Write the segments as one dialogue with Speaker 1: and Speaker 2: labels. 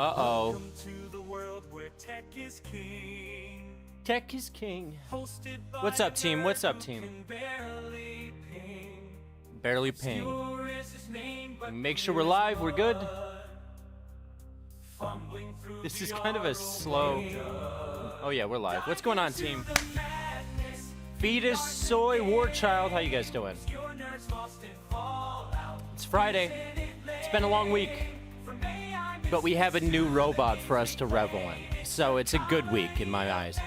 Speaker 1: Uh-oh.
Speaker 2: Welcome to the world where tech is king.
Speaker 1: Tech is king.
Speaker 2: Hosted by
Speaker 1: What's up, team? What's up,
Speaker 2: who
Speaker 1: team?
Speaker 2: can barely ping.
Speaker 1: Barely ping.
Speaker 2: Obscure is his name, but
Speaker 1: Make sure we're live. We're good.
Speaker 2: fumbling through
Speaker 1: This
Speaker 2: the
Speaker 1: is kind of a slow... Oh, yeah, we're live. What's going on, team? Fetus, Soy, Warchild. How you guys doing? It's Friday. It's been a long week. But we have a new robot for us to revel in. So it's a good week in my eyes.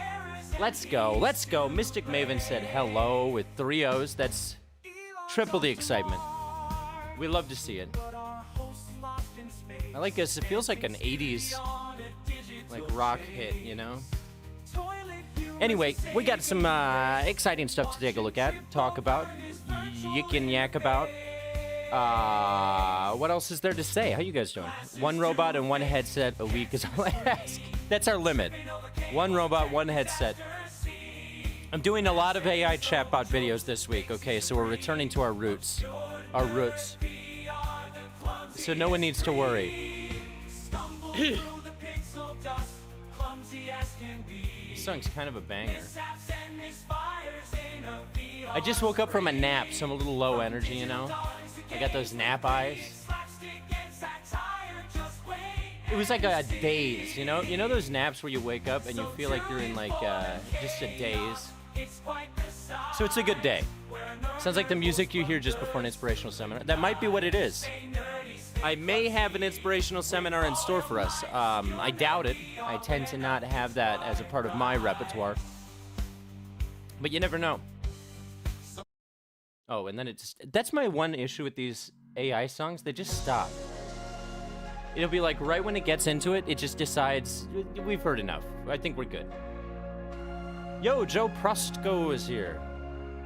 Speaker 1: Let's go. Let's go. Mystic Maven said hello with 3 O's. That's triple the excitement. We love to see it. I like this. It feels like an 80s like rock hit, you know? Anyway, we got some exciting stuff to take a look at, talk about, yik and yak about. What else is there to say? How you guys doing? 1 robot and 1 headset a week is all I ask. That's our limit. 1 robot, 1 headset. I'm doing a lot of AI chatbot videos this week, okay? So we're returning to our roots. Our roots. So no one needs to worry. This song's kind of a banger. I just woke up from a nap, so I'm a little low energy, you know? I got those nap eyes. It was like a daze, you know? You know those naps where you wake up and you feel like you're in like just a daze? So it's a good day. Sounds like the music you hear just before an inspirational seminar. That might be what it is. I may have an inspirational seminar in store for us. I doubt it. I tend to not have that as a part of my repertoire. But you never know. Oh, and then it just... That's my one issue with these AI songs. They just stop. It'll be like right when it gets into it, it just decides, we've heard enough. I think we're good. Yo, Joe Prostko is here.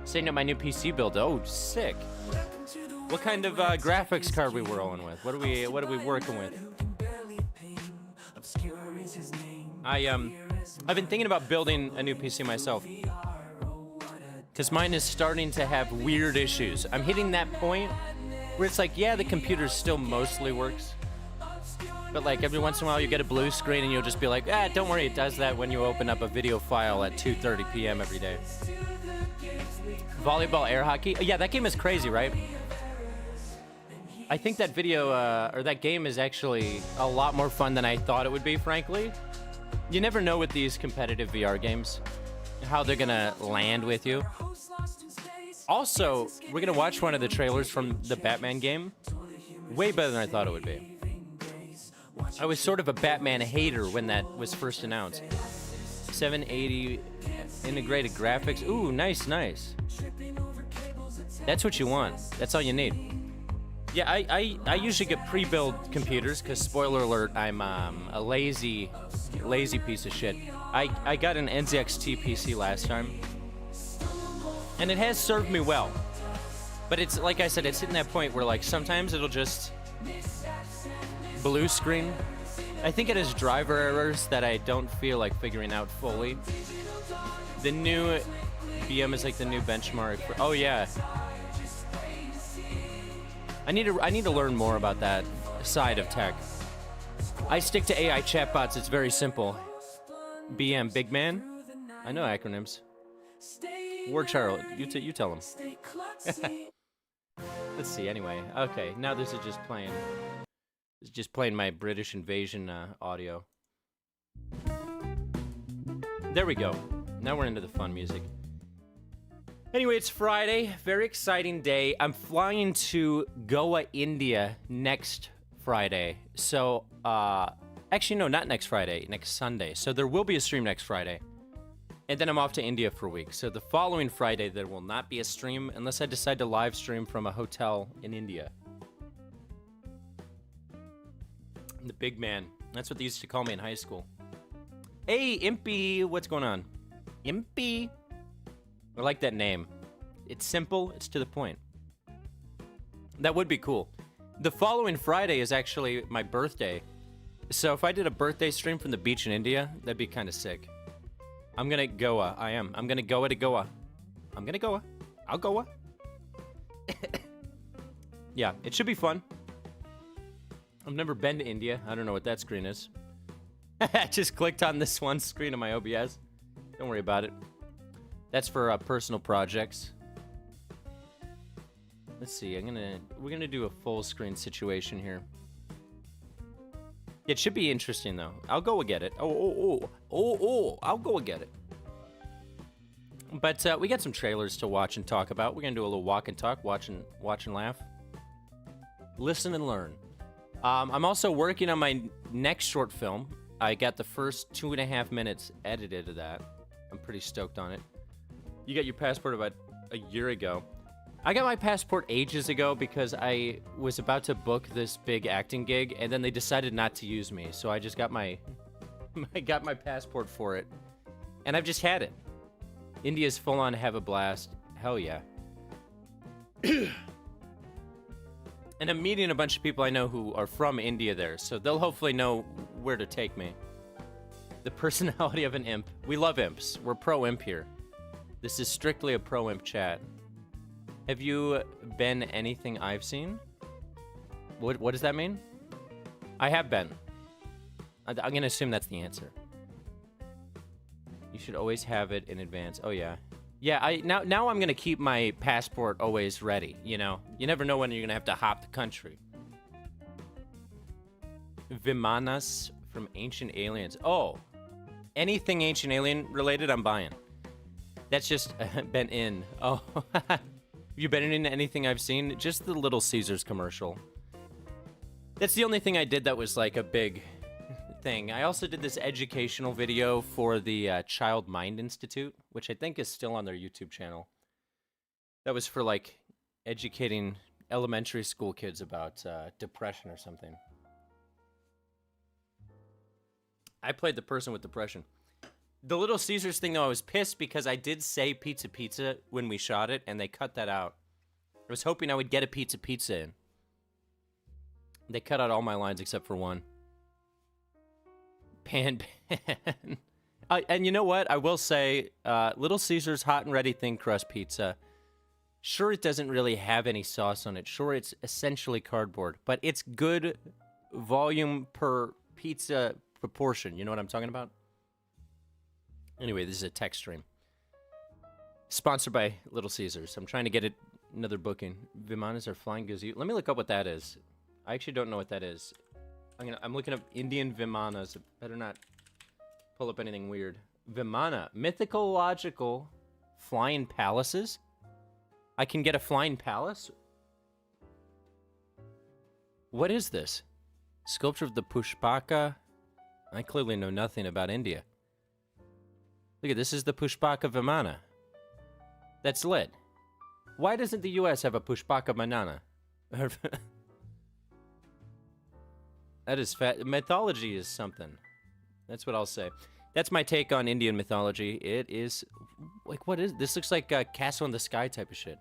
Speaker 1: Setting up my new PC build. Oh, sick. What kind of graphics card we rolling with? What are we working with? I've been thinking about building a new PC myself. Because mine is starting to have weird issues. I'm hitting that point where it's like, yeah, the computer still mostly works. But like every once in a while you get a blue screen and you'll just be like, don't worry, it does that when you open up a video file at 2:30 p.m. every day. Volleyball air hockey? Yeah, that game is crazy, right? I think that video, or that game is actually a lot more fun than I thought it would be, frankly. You never know with these competitive VR games how they're gonna land with you. Also, we're gonna watch one of the trailers from the Batman game. Way better than I thought it would be. I was sort of a Batman hater when that was first announced. 780 integrated graphics. Ooh, nice, nice. That's what you want. That's all you need. Yeah, I usually get pre-built computers because, spoiler alert, I'm a lazy piece of shit. I got an NZXT PC last time, and it has served me well. But it's, like I said, it's hitting that point where, like, sometimes it'll just blue screen. I think it has driver errors that I don't feel like figuring out fully. The new BM is like the new benchmark for, oh yeah. I need to learn more about that side of tech. I stick to AI chatbots. It's very simple. BM, big man. I know acronyms. Warchild, you tell him. Let's see. Anyway, okay. Now this is just playing. It's just playing my British Invasion audio. There we go. Now we're into the fun music. Anyway, it's Friday. Very exciting day. I'm flying to Goa, India next Friday. So, actually, no, not next Friday. Next Sunday. So there will be a stream next Friday. And then I'm off to India for a week. So the following Friday, there will not be a stream unless I decide to live stream from a hotel in India. The big man. That's what they used to call me in high school. Hey, Impy. What's going on? Impy? I like that name. It's simple. It's to the point. That would be cool. The following Friday is actually my birthday. So if I did a birthday stream from the beach in India, that'd be kind of sick. I'm gonna Goa. I am. I'm gonna Goa to Goa. I'm gonna Goa. I'll Goa. Yeah, it should be fun. I've never been to India. I don't know what that screen is. I just clicked on this one screen on my OBS. Don't worry about it. That's for personal projects. Let's see. We're gonna do a full screen situation here. It should be interesting though. I'll go and get it. I'll go and get it. But we got some trailers to watch and talk about. We're gonna do a little walk and talk, watch and laugh, listen and learn. I'm also working on my next short film. I got the first 2.5 minutes edited of that. I'm pretty stoked on it. You got your passport about a year ago. I got my passport ages ago because I was about to book this big acting gig, and then they decided not to use me. So I just got my passport for it, and I've just had it. India's full on have a blast. Hell yeah. And I'm meeting a bunch of people I know who are from India there, so they'll hopefully know where to take me. The personality of an imp. We love imps. We're pro-imp here. This is strictly a pro-imp chat. Have you been anything I've seen? What does that mean? I have been. I'm gonna assume that's the answer. You should always have it in advance. Oh yeah. Yeah, now I'm gonna keep my passport always ready, you know? You never know when you're gonna have to hop the country. Vimanas from Ancient Aliens. Oh, anything Ancient Alien related, I'm buying. That's just been in. Oh, have you been in anything I've seen? Just the Little Caesars commercial. That's the only thing I did that was like a big thing. I also did this educational video for the Child Mind Institute, which I think is still on their YouTube channel. That was for like educating elementary school kids about depression or something. I played the person with depression. The Little Caesars thing, though, I was pissed because I did say pizza pizza when we shot it, and they cut that out. I was hoping I would get a pizza pizza in. They cut out all my lines except for one. Pan. And you know what? I will say, Little Caesars hot and ready thin crust pizza. Sure, it doesn't really have any sauce on it. Sure, it's essentially cardboard. But it's good volume per pizza proportion. You know what I'm talking about? Anyway, this is a tech stream. Sponsored by Little Caesars. I'm trying to get it another booking. Vimanas are flying gazoo. Let me look up what that is. I actually don't know what that is. I'm looking up Indian Vimanas. Better not pull up anything weird. Vimana. Mythological flying palaces? I can get a flying palace? What is this? Sculpture of the Pushpaka? I clearly know nothing about India. Look at this. Is the Pushpaka Vimana. That's lit. Why doesn't the US have a Pushpaka Manana? That is fat. Mythology is something. That's what I'll say. That's my take on Indian mythology. It is... Like, what is... This looks like a Castle in the Sky type of shit.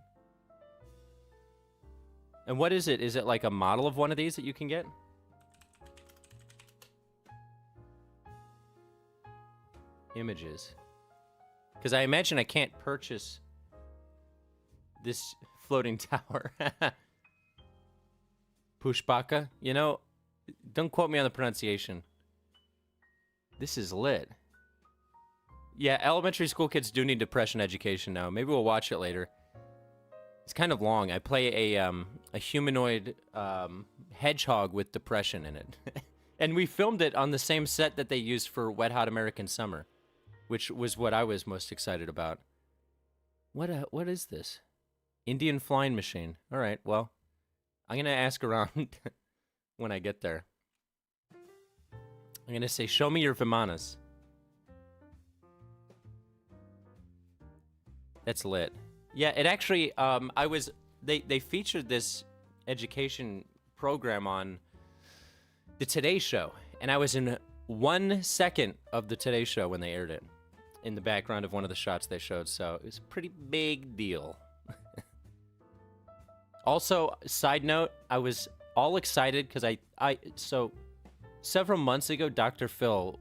Speaker 1: And what is it? Is it like a model of one of these that you can get? Images. Because I imagine I can't purchase this floating tower. Pushpaka? You know, don't quote me on the pronunciation. This is lit. Yeah, elementary school kids do need depression education now. Maybe we'll watch it later. It's kind of long. I play a humanoid hedgehog with depression in it. And we filmed it on the same set that they used for Wet Hot American Summer, which was what I was most excited about. What is this? Indian flying machine. All right, well, I'm going to ask around when I get there. I'm going to say, show me your Vimanas. That's lit. Yeah, it actually, they featured this education program on the Today Show, and I was in 1 second of the Today Show when they aired it, in the background of one of the shots they showed, so it was a pretty big deal. Also, side note, I was all excited because so several months ago, Dr. Phil,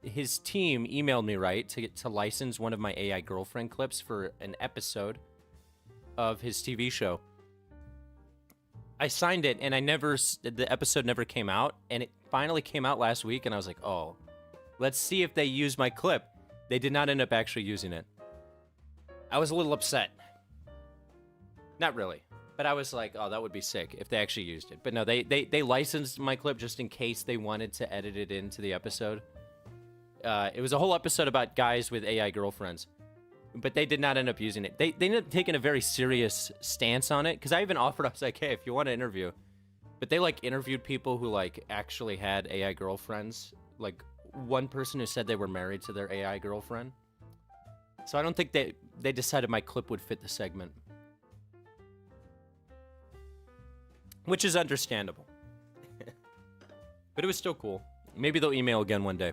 Speaker 1: his team emailed me, right, to license one of my AI girlfriend clips for an episode of his TV show. I signed it, and the episode never came out, and it finally came out last week, and I was like, oh, let's see if they use my clip. They did not end up actually using it. I was a little upset. Not really, but I was like, oh, that would be sick if they actually used it. But no, they licensed my clip just in case they wanted to edit it into the episode. It was a whole episode about guys with AI girlfriends. But they did not end up using it. They ended up taking a very serious stance on it. Because I even offered, I was like, hey, if you want to interview. But they, like, interviewed people who, like, actually had AI girlfriends. Like, one person who said they were married to their AI girlfriend. So I don't think they decided my clip would fit the segment. Which is understandable. But it was still cool. Maybe they'll email again one day.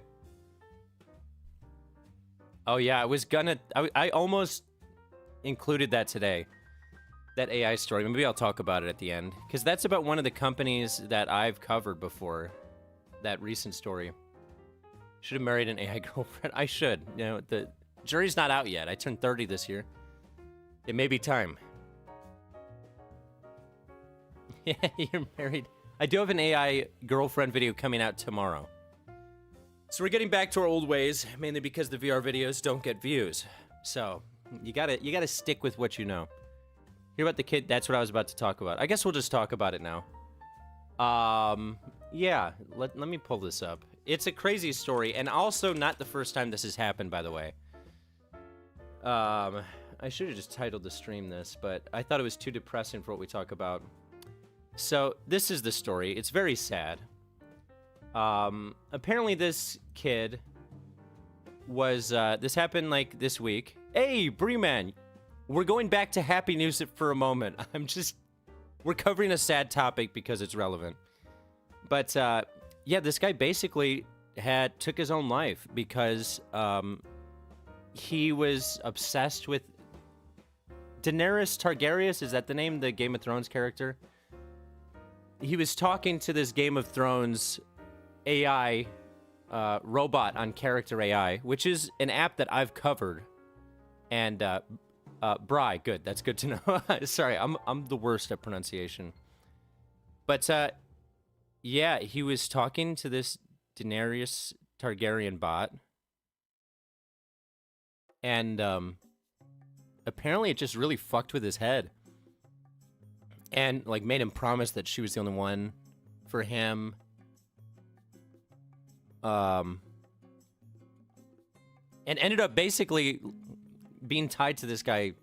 Speaker 1: Oh yeah, I almost included that today. That AI story. Maybe I'll talk about it at the end. Because that's about one of the companies that I've covered before. That recent story. Should have married an AI girlfriend. I should. You know, the jury's not out yet. I turned 30 this year. It may be time. Yeah, you're married. I do have an AI girlfriend video coming out tomorrow. So we're getting back to our old ways, mainly because the VR videos don't get views. So you gotta stick with what you know. Hear about the kid? That's what I was about to talk about. I guess we'll just talk about it now. Yeah. Let me pull this up. It's a crazy story, and also not the first time this has happened, by the way. I should have just titled the stream this, but I thought it was too depressing for what we talk about. So this is the story. It's very sad. Apparently this kid was, this happened like this week. Hey, Breeman, we're going back to happy news for a moment. We're covering a sad topic because it's relevant. But, yeah, this guy basically took his own life because, he was obsessed with Daenerys Targaryen. Is that the name, the Game of Thrones character? He was talking to this Game of Thrones AI robot on Character AI, which is an app that I've covered. And Bri, good. That's good to know. Sorry, I'm the worst at pronunciation. But yeah, he was talking to this Daenerys Targaryen bot, and apparently it just really fucked with his head. And, like, made him promise that she was the only one for him. And ended up basically being tied to this guy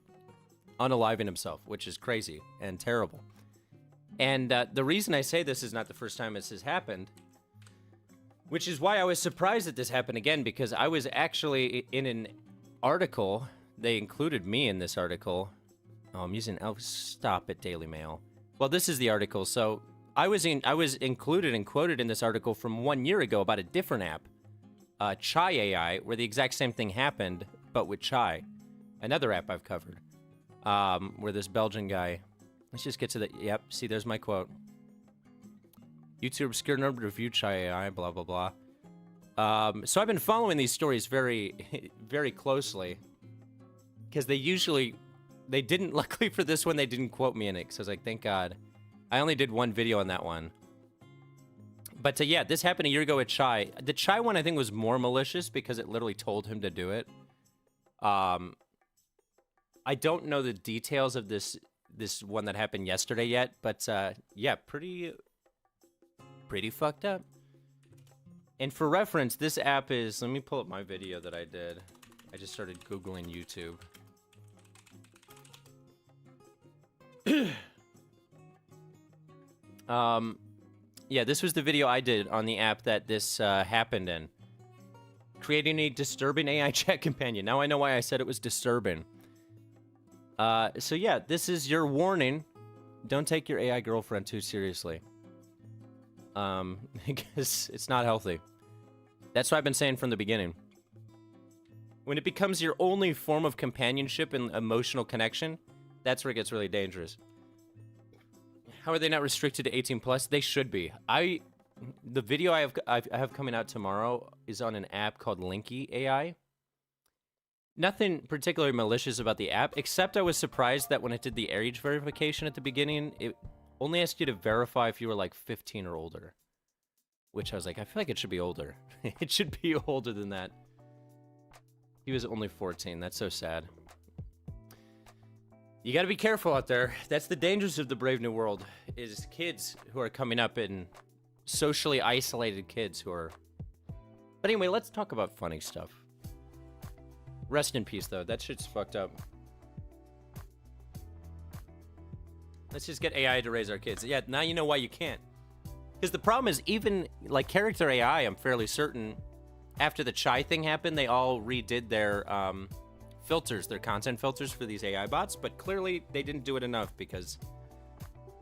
Speaker 1: unaliving himself, which is crazy and terrible. And the reason I say this is not the first time this has happened, which is why I was surprised that this happened again, because I was actually in an article. They included me in this article. Oh, I'm using... Oh, stop it, Daily Mail. Well, this is the article. So I was included and quoted in this article from 1 year ago about a different app, Chai AI, where the exact same thing happened, but with Chai. Another app I've covered, where this Belgian guy... Let's just get to the... Yep, see, there's my quote. YouTube obscure number to review Chai AI, blah, blah, blah. So I've been following these stories very, very closely, because they didn't, luckily for this one, they didn't quote me in it, because I was like, thank God. I only did one video on that one. But yeah, this happened a year ago with Chai. The Chai one, I think, was more malicious, because it literally told him to do it. I don't know the details of this one that happened yesterday yet, but yeah, pretty fucked up. And for reference, this app is... Let me pull up my video that I did. I just started Googling YouTube. Yeah, this was the video I did on the app that this happened in. Creating a disturbing AI chat companion. Now I know why I said it was disturbing. So yeah, this is your warning. Don't take your AI girlfriend too seriously. Because it's not healthy. That's what I've been saying from the beginning. When it becomes your only form of companionship and emotional connection, that's where it gets really dangerous. How are they not restricted to 18+? They should be. The video I have coming out tomorrow is on an app called Linky AI. Nothing particularly malicious about the app, except I was surprised that when it did the age verification at the beginning, only asked you to verify if you were like 15 or older. Which I was like, I feel like it should be older. It should be older than that. He was only 14. That's so sad. You gotta be careful out there. That's the dangers of the Brave New World, is kids who are coming up and socially isolated kids who are... But anyway, let's talk about funny stuff. Rest in peace, though. That shit's fucked up. Let's just get AI to raise our kids. Yeah, now you know why you can't. Because the problem is, even, like, character AI, I'm fairly certain, after the Chai thing happened, they all redid their, filters, their content filters for these AI bots, but clearly they didn't do it enough, because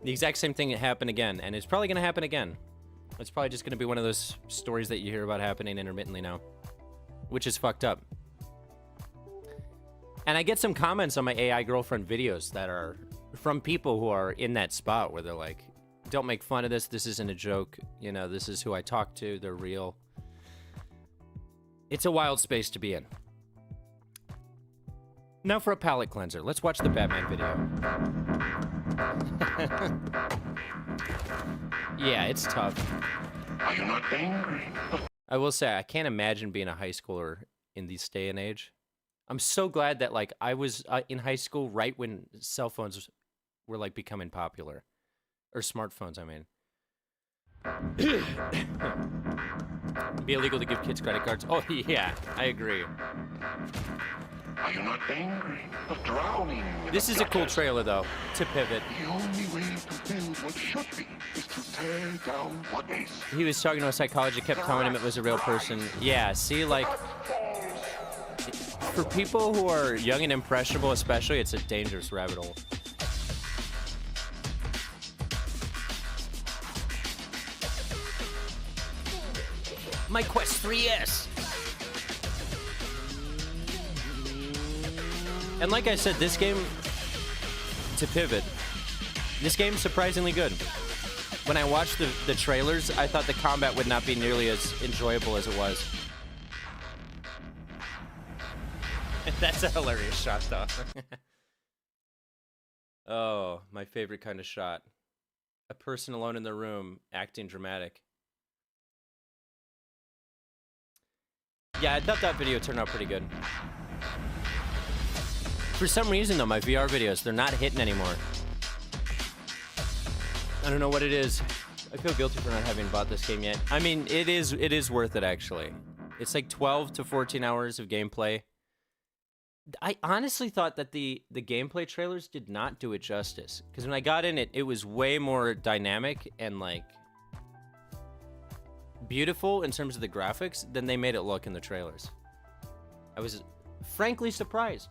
Speaker 1: the exact same thing happened again, and it's probably going to happen again. It's probably just going to be one of those stories that you hear about happening intermittently now, which is fucked up. And I get some comments on my AI girlfriend videos that are from people who are in that spot where they're like, don't make fun of this. This isn't a joke. You know, this is who I talk to. They're real. It's a wild space to be in. Now for a palate cleanser. Let's watch the Batman video. Yeah, it's tough.
Speaker 3: Are you not angry?
Speaker 1: I will say, I can't imagine being a high schooler in this day and age. I'm so glad that, like, I was in high school right when cell phones were, like, becoming popular. Or smartphones, I mean. It'd be illegal to give kids credit cards. Oh, yeah, I agree.
Speaker 3: Are you not angry? Of drowning.
Speaker 1: This is a cool trailer, though, to pivot.
Speaker 3: The only way to build what should be is to tear down what is.
Speaker 1: He was talking to a psychologist, kept telling him it was a real person. Yeah, see, like, for people who are young and impressionable especially, it's a dangerous rabbit hole. My Quest 3S. And like I said, this game, to pivot, this game's surprisingly good. When I watched the trailers, I thought the combat would not be nearly as enjoyable as it was. That's a hilarious shot, though. Oh, my favorite kind of shot. A person alone in the room, acting dramatic. Yeah, I thought that video turned out pretty good. For some reason, though, my VR videos, they're not hitting anymore. I don't know what it is. I feel guilty for not having bought this game yet. I mean, it is worth it, actually. It's like 12 to 14 hours of gameplay. I honestly thought that the gameplay trailers did not do it justice. Because when I got in it, it was way more dynamic and, like, beautiful in terms of the graphics than they made it look in the trailers. I was frankly surprised,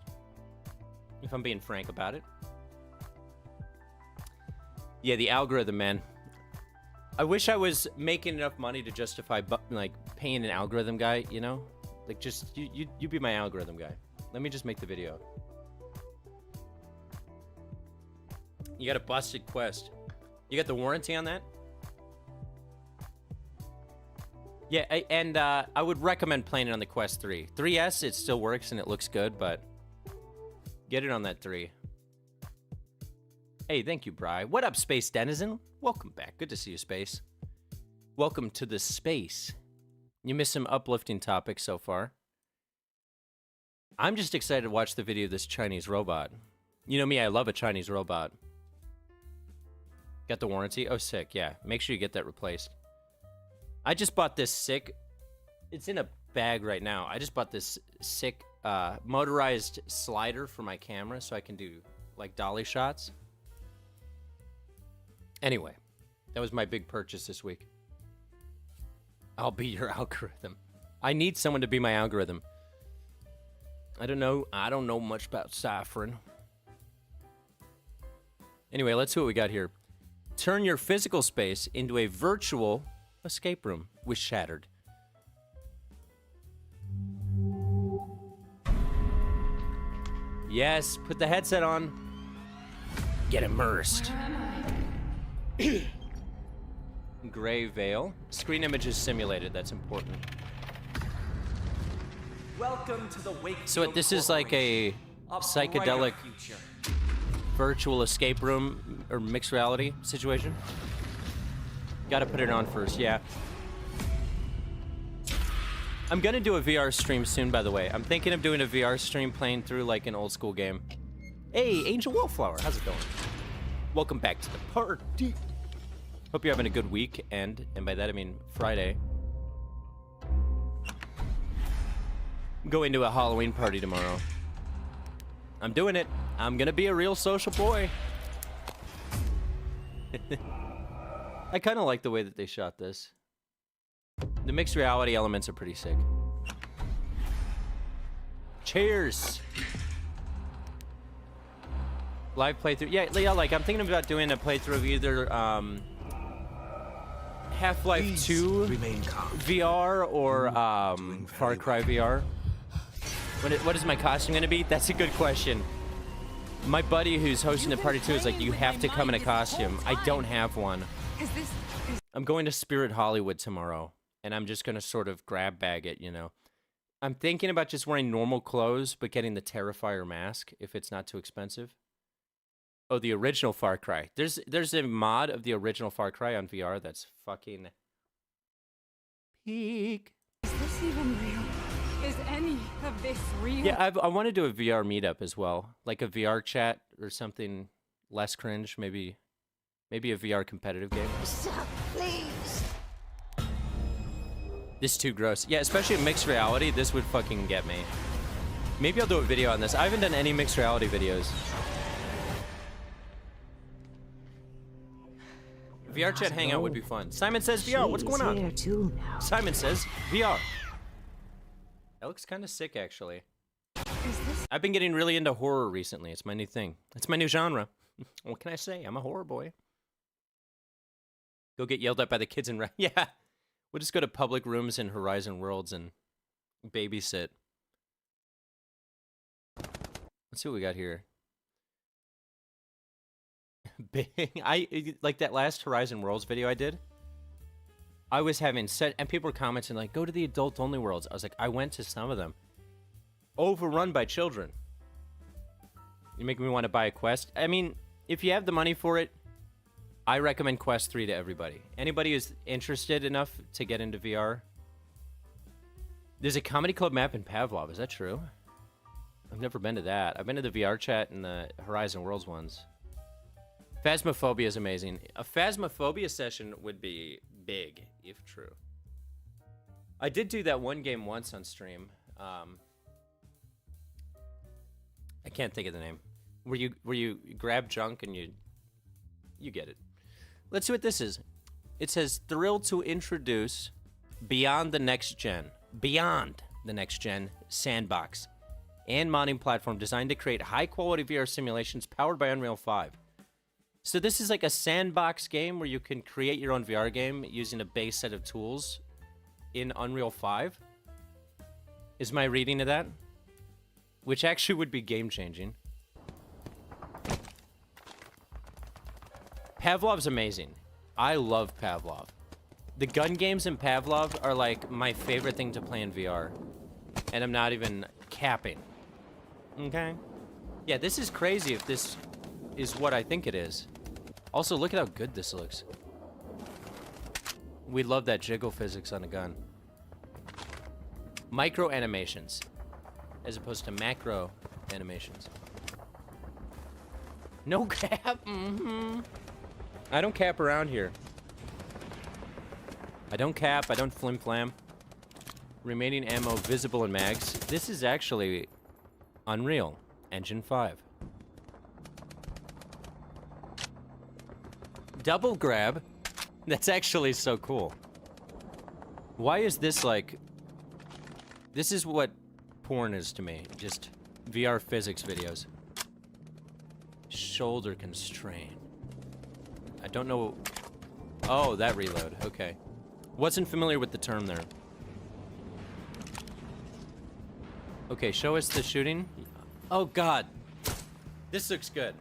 Speaker 1: if I'm being frank about it. Yeah, the algorithm, man. I wish I was making enough money to justify, like, paying an algorithm guy, you know? Like, just, you be my algorithm guy. Let me just make the video. You got a busted Quest. You got the warranty on that? Yeah, and I would recommend playing it on the Quest 3. 3S, it still works and it looks good, but get it on that 3. Hey, thank you, Bri. What up, Space Denizen? Welcome back. Good to see you, Space. Welcome to the space. You missed some uplifting topics so far. I'm just excited to watch the video of this Chinese robot. You know me, I love a Chinese robot. Got the warranty? Oh, sick, yeah. Make sure you get that replaced. I just bought this sick... It's in a bag right now. I just bought this sick motorized slider for my camera so I can do, like, dolly shots. Anyway, that was my big purchase this week. I'll be your algorithm. I need someone to be my algorithm. I don't know much about Saffron. Anyway, let's see what we got here. Turn your physical space into a virtual escape room with Shattered. Yes, put the headset on. Get immersed. Gray veil. Screen image is simulated, that's important.
Speaker 2: Welcome to the Wakefield
Speaker 1: So this is like a psychedelic virtual escape room or mixed reality situation. Gotta put it on first, yeah. I'm gonna do a VR stream soon, by the way. I'm thinking of doing a VR stream playing through like an old school game. Hey, Angel Wallflower, how's it going? Welcome back to the party. Hope you're having a good week, and by that I mean Friday. I'm going to a Halloween party tomorrow. I'm doing it. I'm gonna be a real social boy. I kind of like the way that they shot this. The mixed reality elements are pretty sick. Cheers! Live playthrough. Yeah, like I'm thinking about doing a playthrough of either Half-Life 2 VR or Far Cry VR. What is my costume gonna be? That's a good question. My buddy who's hosting the party too is like, you have to come in a costume. I don't have one. I'm going to Spirit Hollywood tomorrow, and I'm just gonna sort of grab bag it, you know. I'm thinking about just wearing normal clothes, but getting the Terrifier mask if it's not too expensive. Oh, the original Far Cry. There's a mod of the original Far Cry on VR that's fucking peak.
Speaker 4: Is this even real? Is any of this real?
Speaker 1: Yeah, I want to do a VR meetup as well, like a VR chat or something less cringe, maybe a VR competitive game.
Speaker 4: Stop, please.
Speaker 1: This is too gross. Yeah, especially in mixed reality, this would fucking get me. Maybe I'll do a video on this. I haven't done any mixed reality videos. VR chat hangout would be fun. Simon says VR, what's going on? Simon says VR. That looks kind of sick, actually. I've been getting really into horror recently. It's my new thing. It's my new genre. What can I say? I'm a horror boy. Go get yelled at by the kids in... Yeah. We'll just go to public rooms in Horizon Worlds and babysit. Let's see what we got here. Like that last Horizon Worlds video I did. I was having and people were commenting like, go to the adult-only worlds. I was like, I went to some of them. Overrun by children. You make me want to buy a Quest. I mean, if you have the money for it, I recommend Quest 3 to everybody. Anybody who's interested enough to get into VR. There's a comedy club map in Pavlov. Is that true? I've never been to that. I've been to the VR chat and the Horizon Worlds ones. Phasmophobia is amazing. A Phasmophobia session would be big, if true. I did do that one game once on stream. I can't think of the name. Where you grab junk and you get it. Let's see what this is. It says, thrilled to introduce Beyond the Next Gen sandbox and modding platform designed to create high-quality VR simulations powered by Unreal 5. So this is like a sandbox game where you can create your own VR game using a base set of tools in Unreal 5. Is my reading of that? Which actually would be game-changing. Pavlov's amazing. I love Pavlov. The gun games in Pavlov are like my favorite thing to play in VR. And I'm not even capping. Okay? Yeah, this is crazy if this is what I think it is. Also, look at how good this looks. We love that jiggle physics on a gun. Micro animations, as opposed to macro animations. No cap? Mm-hmm. I don't cap around here. I don't cap, I don't flim-flam. Remaining ammo visible in mags. This is actually Unreal Engine 5. Double grab? That's actually so cool. Why is this like... This is what porn is to me. Just VR physics videos. Shoulder constraint. I don't know... Oh, that reload. Okay. Wasn't familiar with the term there. Okay, show us the shooting. Oh, God. This looks good.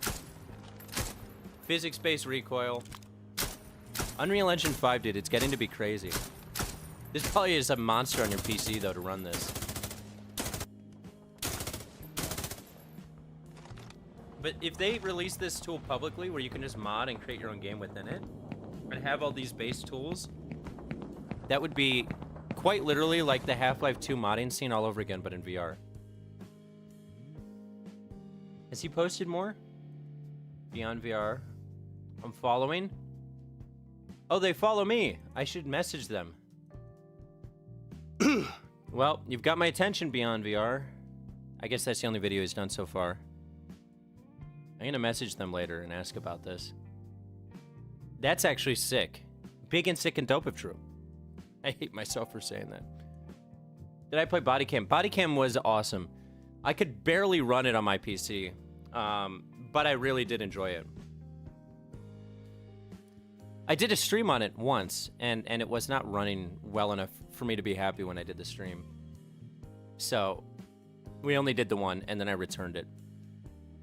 Speaker 1: Physics-based recoil. Unreal Engine 5, dude, it's getting to be crazy. This probably is a monster on your PC, though, to run this. but if they release this tool publicly where you can just mod and create your own game within it and have all these base tools, that would be quite literally like the Half-Life 2 modding scene all over again, but in VR. Has he posted more? Beyond VR. I'm following. Oh, they follow me. I should message them. Well, you've got my attention, Beyond VR. I guess that's the only video he's done so far. I'm gonna message them later and ask about this. That's actually sick. Big and sick and dope if true. I hate myself for saying that. Did I play Body Cam? Body Cam was awesome. I could barely run it on my PC, but I really did enjoy it. I did a stream on it once, and it was not running well enough for me to be happy when I did the stream. So, we only did the one, and then I returned it.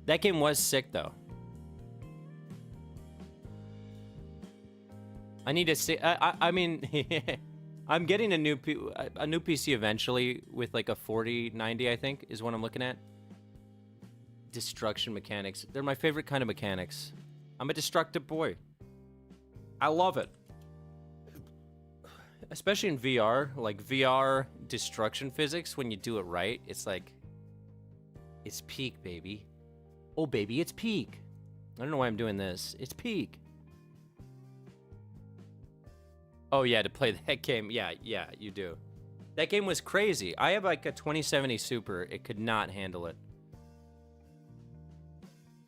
Speaker 1: That game was sick, though. I need to see... I mean, I'm getting a new PC eventually with like a 4090, I think, is what I'm looking at. Destruction mechanics. They're my favorite kind of mechanics. I'm a destructive boy. I love it. Especially in VR, like VR destruction physics, when you do it right, it's like, it's peak, baby. Oh, baby, it's peak. I don't know why I'm doing this. It's peak. Oh, yeah, to play that game. Yeah, you do. That game was crazy. I have like a 2070 Super. It could not handle it.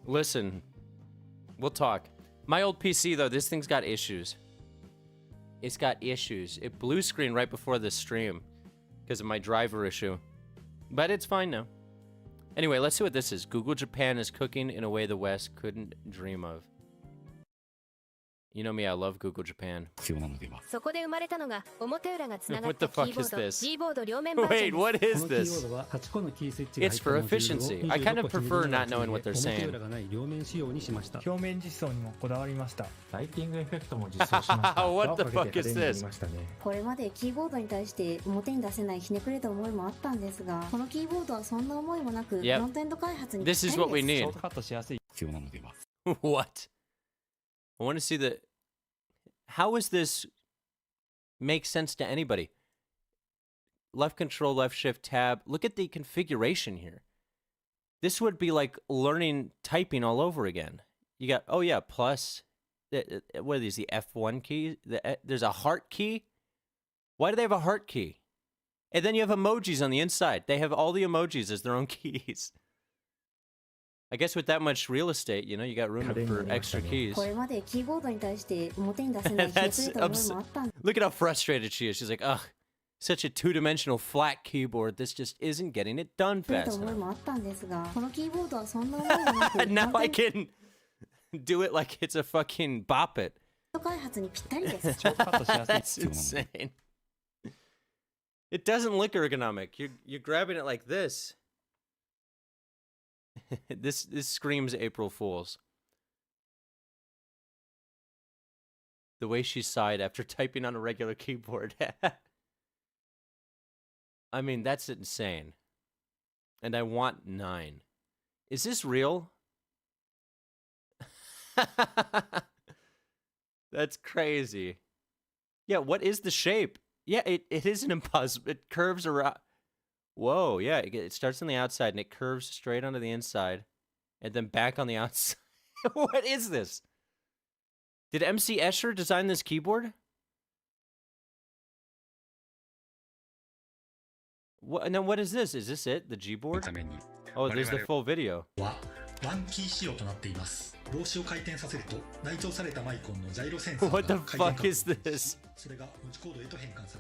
Speaker 1: Listen, we'll talk. My old PC, though, this thing's got issues. It's got issues. It blue screened right before the stream because of my driver issue. But it's fine now. Anyway, let's see what this is. Google Japan is cooking in a way the West couldn't dream of. You know me, I love Google Japan. What the fuck is this? Wait, what is this? It's for efficiency. I kind of prefer not knowing what they're saying. What the fuck is this? Yep. This is what we need. What? I want to see the... How is this make sense to anybody? Left control, left shift, tab. Look at the configuration here. This would be like learning typing all over again. You got, oh yeah, plus. What are these, the F1 key? There's a heart key? Why do they have a heart key? And then you have emojis on the inside. They have all the emojis as their own keys. I guess with that much real estate, you know, you got room for extra keys. Look at how frustrated she is. She's like, ugh, such a two-dimensional flat keyboard. This just isn't getting it done fast enough. Now I can do it like it's a fucking bop it. That's insane. It doesn't look ergonomic. You're grabbing it like this. This screams April Fools. The way she sighed after typing on a regular keyboard. I mean, that's insane. And I want 9. Is this real? That's crazy. Yeah, what is the shape? Yeah, it is an impossible. It curves around. Whoa, yeah, it starts on the outside and it curves straight onto the inside and then back on the outside. What is this? Did MC Escher design this keyboard? What, and then what is this? Is this it? The Gboard? Oh, there's the full video. What the fuck is this?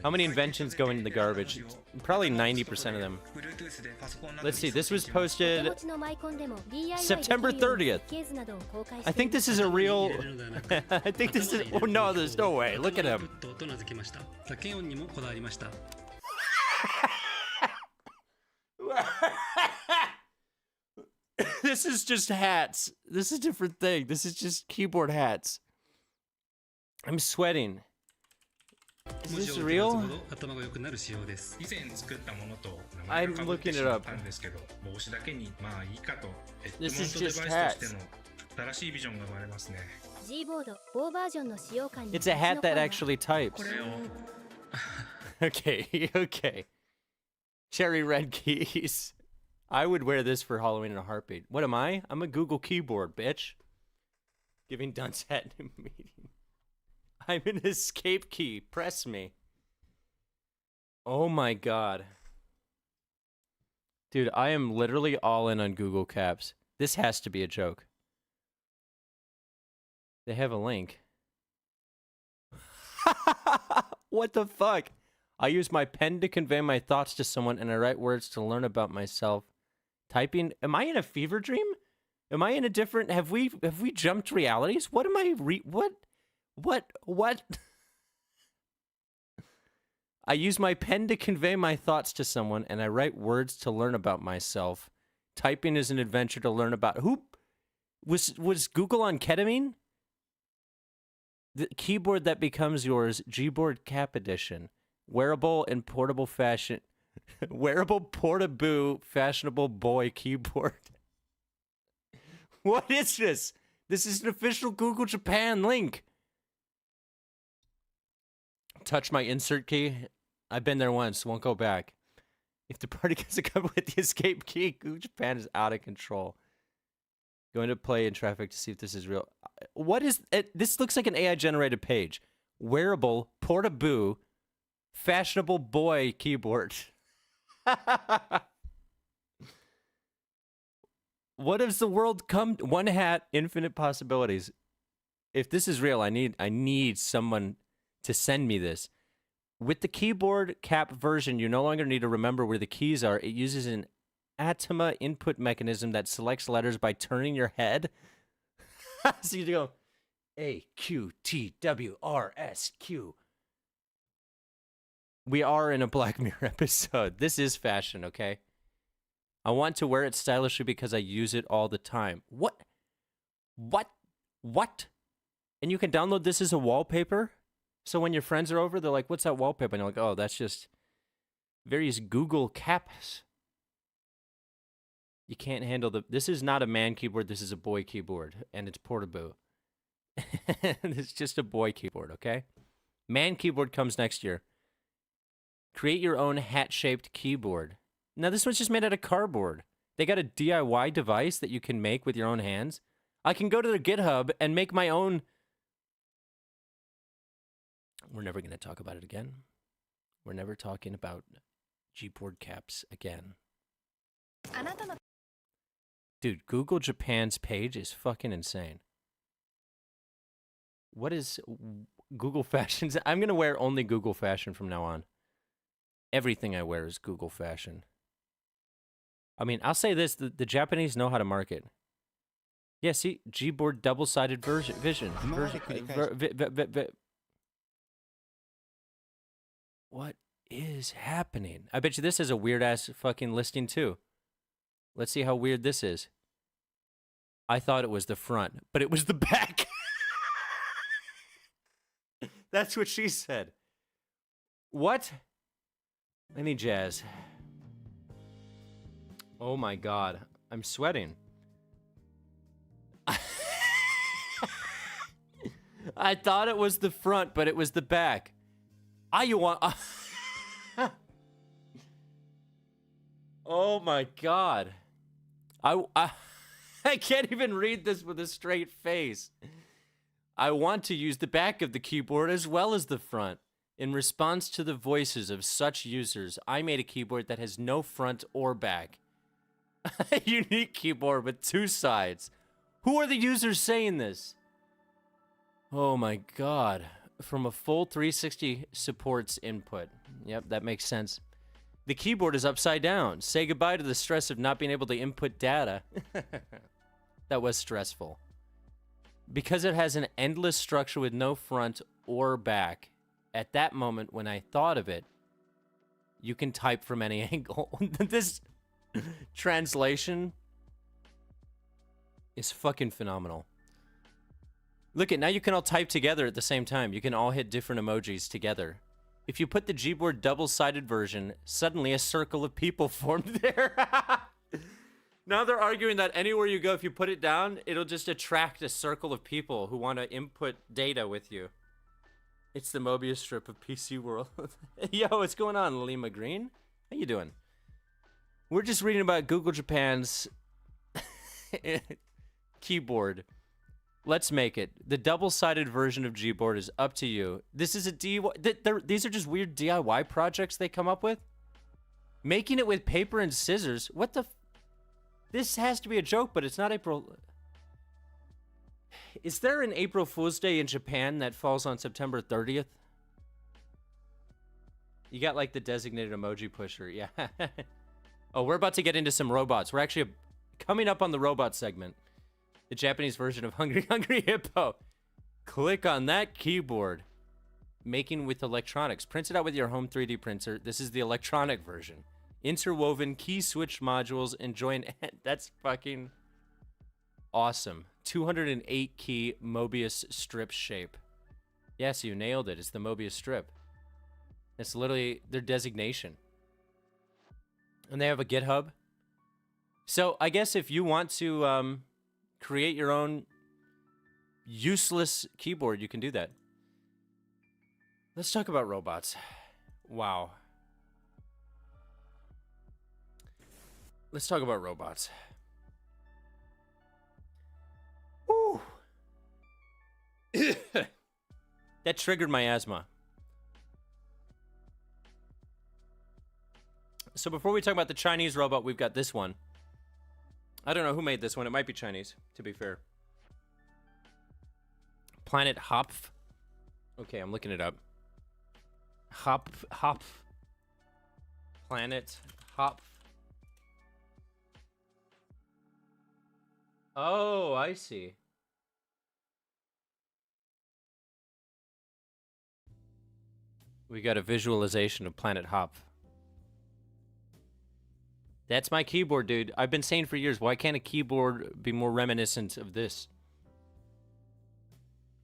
Speaker 1: How many inventions go into the garbage? Probably 90% of them. Let's see, this was posted September 30th. I think this is a real... I think this is... Oh no, there's no way. Look at him. This is just hats. This is a different thing. This is just keyboard hats. I'm sweating.
Speaker 5: 文字を
Speaker 1: this
Speaker 5: 打てば打つ
Speaker 1: real?
Speaker 5: ほど頭が良くなる仕様です。以前作ったものと名前
Speaker 1: I'm
Speaker 5: が被って
Speaker 1: looking
Speaker 5: し
Speaker 1: it
Speaker 5: まっ
Speaker 1: up.
Speaker 5: たんですけど、帽子だけにまあいいかと、ヘッド
Speaker 1: This
Speaker 5: マウン
Speaker 1: is
Speaker 5: トデ
Speaker 1: just
Speaker 5: バイスと
Speaker 1: hats.
Speaker 5: しての新しいビジョンが生まれますね。
Speaker 6: Gboard 某バージョンの使用感に
Speaker 1: It's a hat that actually
Speaker 5: こ
Speaker 1: types.
Speaker 5: れを
Speaker 1: Okay, okay. Cherry red keys. I would wear this for Halloween in a heartbeat. What am I? I'm a Google keyboard, bitch. Giving Dunce hat a meeting. I'm an escape key. Press me. Oh my god. Dude, I am literally all in on Google Caps. This has to be a joke. They have a link. What the fuck? I use my pen to convey my thoughts to someone and I write words to learn about myself. Typing. Am I in a fever dream? Am I in a different... Have we jumped realities? What am I... What? I use my pen to convey my thoughts to someone and I write words to learn about myself. Typing is an adventure to learn about... Who... Was Google on ketamine? The keyboard that becomes yours, Gboard Cap Edition. Wearable and portable fashion. Wearable portaboo fashionable boy keyboard. What is this? This is an official Google Japan link. Touch my insert key. I've been there once, won't go back. If the party gets covered with the escape key, Google Japan is out of control. Going to play in traffic to see if this is real. What is it? This looks like an AI generated page. Wearable portaboo fashionable boy keyboard. What does the world come? One hat, infinite possibilities. If this is real, I need someone to send me this. With the keyboard cap version, you no longer need to remember where the keys are. It uses an Atma input mechanism that selects letters by turning your head. So you go A Q T W R S Q. We are in a Black Mirror episode. This is fashion, okay? I want to wear it stylishly because I use it all the time. What? And you can download this as a wallpaper? So when your friends are over, they're like, what's that wallpaper? And you're like, oh, that's just various Google caps. You can't handle the... This is not a man keyboard. This is a boy keyboard. And it's portable. It's just a boy keyboard, okay? Man keyboard comes next year. Create your own hat-shaped keyboard. Now, this one's just made out of cardboard. They got a DIY device that you can make with your own hands. I can go to their GitHub and make my own... We're never going to talk about it again. We're never talking about Gboard caps again. Dude, Google Japan's page is fucking insane. What is Google Fashions? I'm going to wear only Google Fashion from now on. Everything I wear is Google Fashion. I mean, I'll say this, the Japanese know how to market. Yeah, see, Gboard double-sided vision. What is happening? I bet you this is a weird-ass fucking listing, too. Let's see how weird this is. I thought it was the front, but it was the back. That's what she said. What? I need jazz. Oh my god. I'm sweating. I thought it was the front, but it was the back. You want... Oh my god. I can't even read this with a straight face. I want to use the back of the keyboard as well as the front. In response to the voices of such users, I made a keyboard that has no front or back. A unique keyboard with two sides. Who are the users saying this? Oh my god. From a full 360 supports input. Yep, that makes sense. The keyboard is upside down. Say goodbye to the stress of not being able to input data. That was stressful. Because it has an endless structure with no front or back. At that moment, when I thought of it, you can type from any angle. This translation is fucking phenomenal. Look at now you can all type together at the same time. You can all hit different emojis together. If you put the Gboard double-sided version, suddenly a circle of people formed there. Now they're arguing that anywhere you go, if you put it down, it'll just attract a circle of people who want to input data with you. It's the Mobius strip of PC world. Yo, what's going on, Lima Green? How you doing? We're just reading about Google Japan's keyboard. Let's make it. The double-sided version of Gboard is up to you. This is a DIY. These are just weird DIY projects they come up with. Making it with paper and scissors. What the? This has to be a joke, but it's not April. Is there an April Fool's Day in Japan that falls on September 30th? You got like the designated emoji pusher. Yeah. Oh, we're about to get into some robots. We're actually coming up on the robot segment. The Japanese version of Hungry Hungry Hippo. Click on that keyboard. Making with electronics. Print it out with your home 3D printer. This is the electronic version. Interwoven key switch modules and join. That's fucking awesome. 208 key Mobius strip shape. Yes, you nailed it. It's the Mobius strip. It's literally their designation. And they have a GitHub. So I guess if you want to create your own useless keyboard, you can do that. Let's talk about robots. Wow. Let's talk about robots. Ooh. That triggered my asthma. So before we talk about the Chinese robot, we've got this one. I don't know who made this one. It might be Chinese, to be fair. Planet Hopf. Okay, I'm looking it up. Hopf. Planet Hopf. Oh, I see. We got a visualization of Planet Hopf. That's my keyboard, dude. I've been saying for years, why can't a keyboard be more reminiscent of this?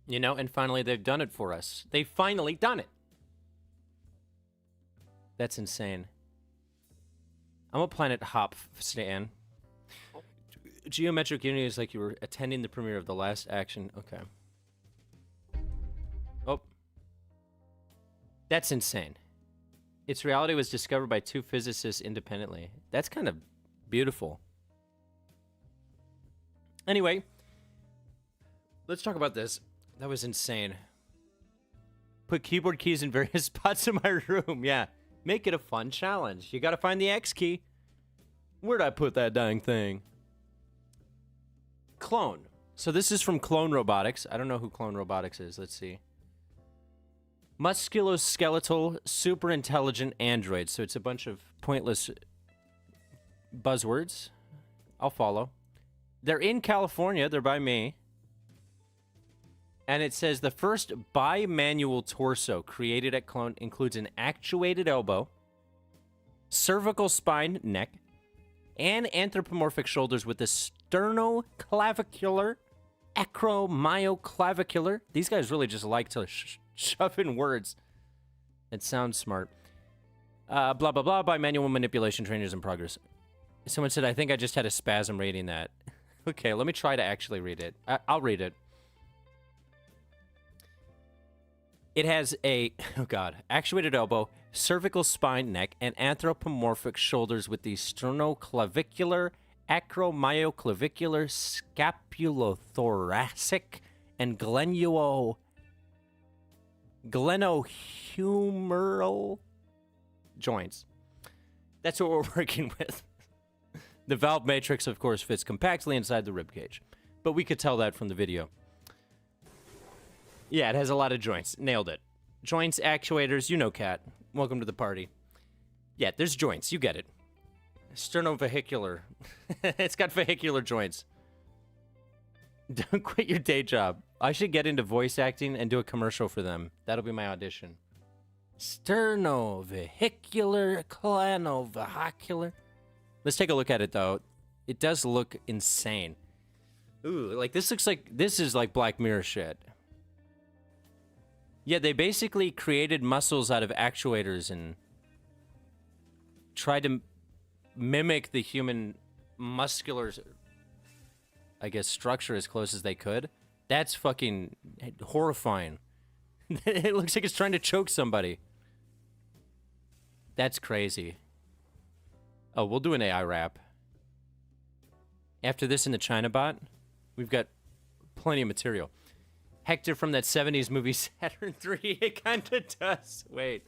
Speaker 1: You know, and finally they've done it for us. They've finally done it. That's insane. I'm a Planet Hopf stan. Geometric Unity is like you were attending the premiere of The Last Action. Okay. Oh. That's insane. Its reality was discovered by two physicists independently. That's kind of beautiful. Anyway, let's talk about this. That was insane. Put keyboard keys in various spots in my room. Yeah. Make it a fun challenge. You gotta find the X key. Where'd I put that dang thing? Clone. So this is from Clone Robotics. I don't know who Clone Robotics is. Let's see. Musculoskeletal, super intelligent android. So it's a bunch of pointless buzzwords. I'll follow. They're in California. They're by me. And it says the first bimanual torso created at Clone includes an actuated elbow, cervical spine, neck, and anthropomorphic shoulders with a sternoclavicular, acromyoclavicular. These guys really just like to shove in words. It sounds smart. Blah, blah, blah, bimanual manipulation trainers in progress. Someone said, I think I just had a spasm reading that. Okay, let me try to actually read it. I'll read it. It has a, oh god, actuated elbow, cervical spine, neck, and anthropomorphic shoulders with the sternoclavicular, acromyoclavicular, scapulothoracic, and glenohumeral joints. That's what we're working with. The valve matrix, of course, fits compactly inside the ribcage. But we could tell that from the video. Yeah, it has a lot of joints. Nailed it. Joints, actuators, you know, Cat. Welcome to the party. Yeah, there's joints. You get it. Sternovehicular. It's got vehicular joints. Don't quit your day job. I should get into voice acting and do a commercial for them. That'll be my audition. Sternovehicular, clanovehicular. Let's take a look at it, though. It does look insane. Ooh, like this looks like, this is like Black Mirror shit. Yeah, they basically created muscles out of actuators and tried to mimic the human muscular, I guess, structure as close as they could. That's fucking horrifying. It looks like it's trying to choke somebody. That's crazy. Oh, we'll do an AI wrap. After this in the China bot, we've got plenty of material. Hector from that 70s movie Saturn 3, it kind of does. Wait.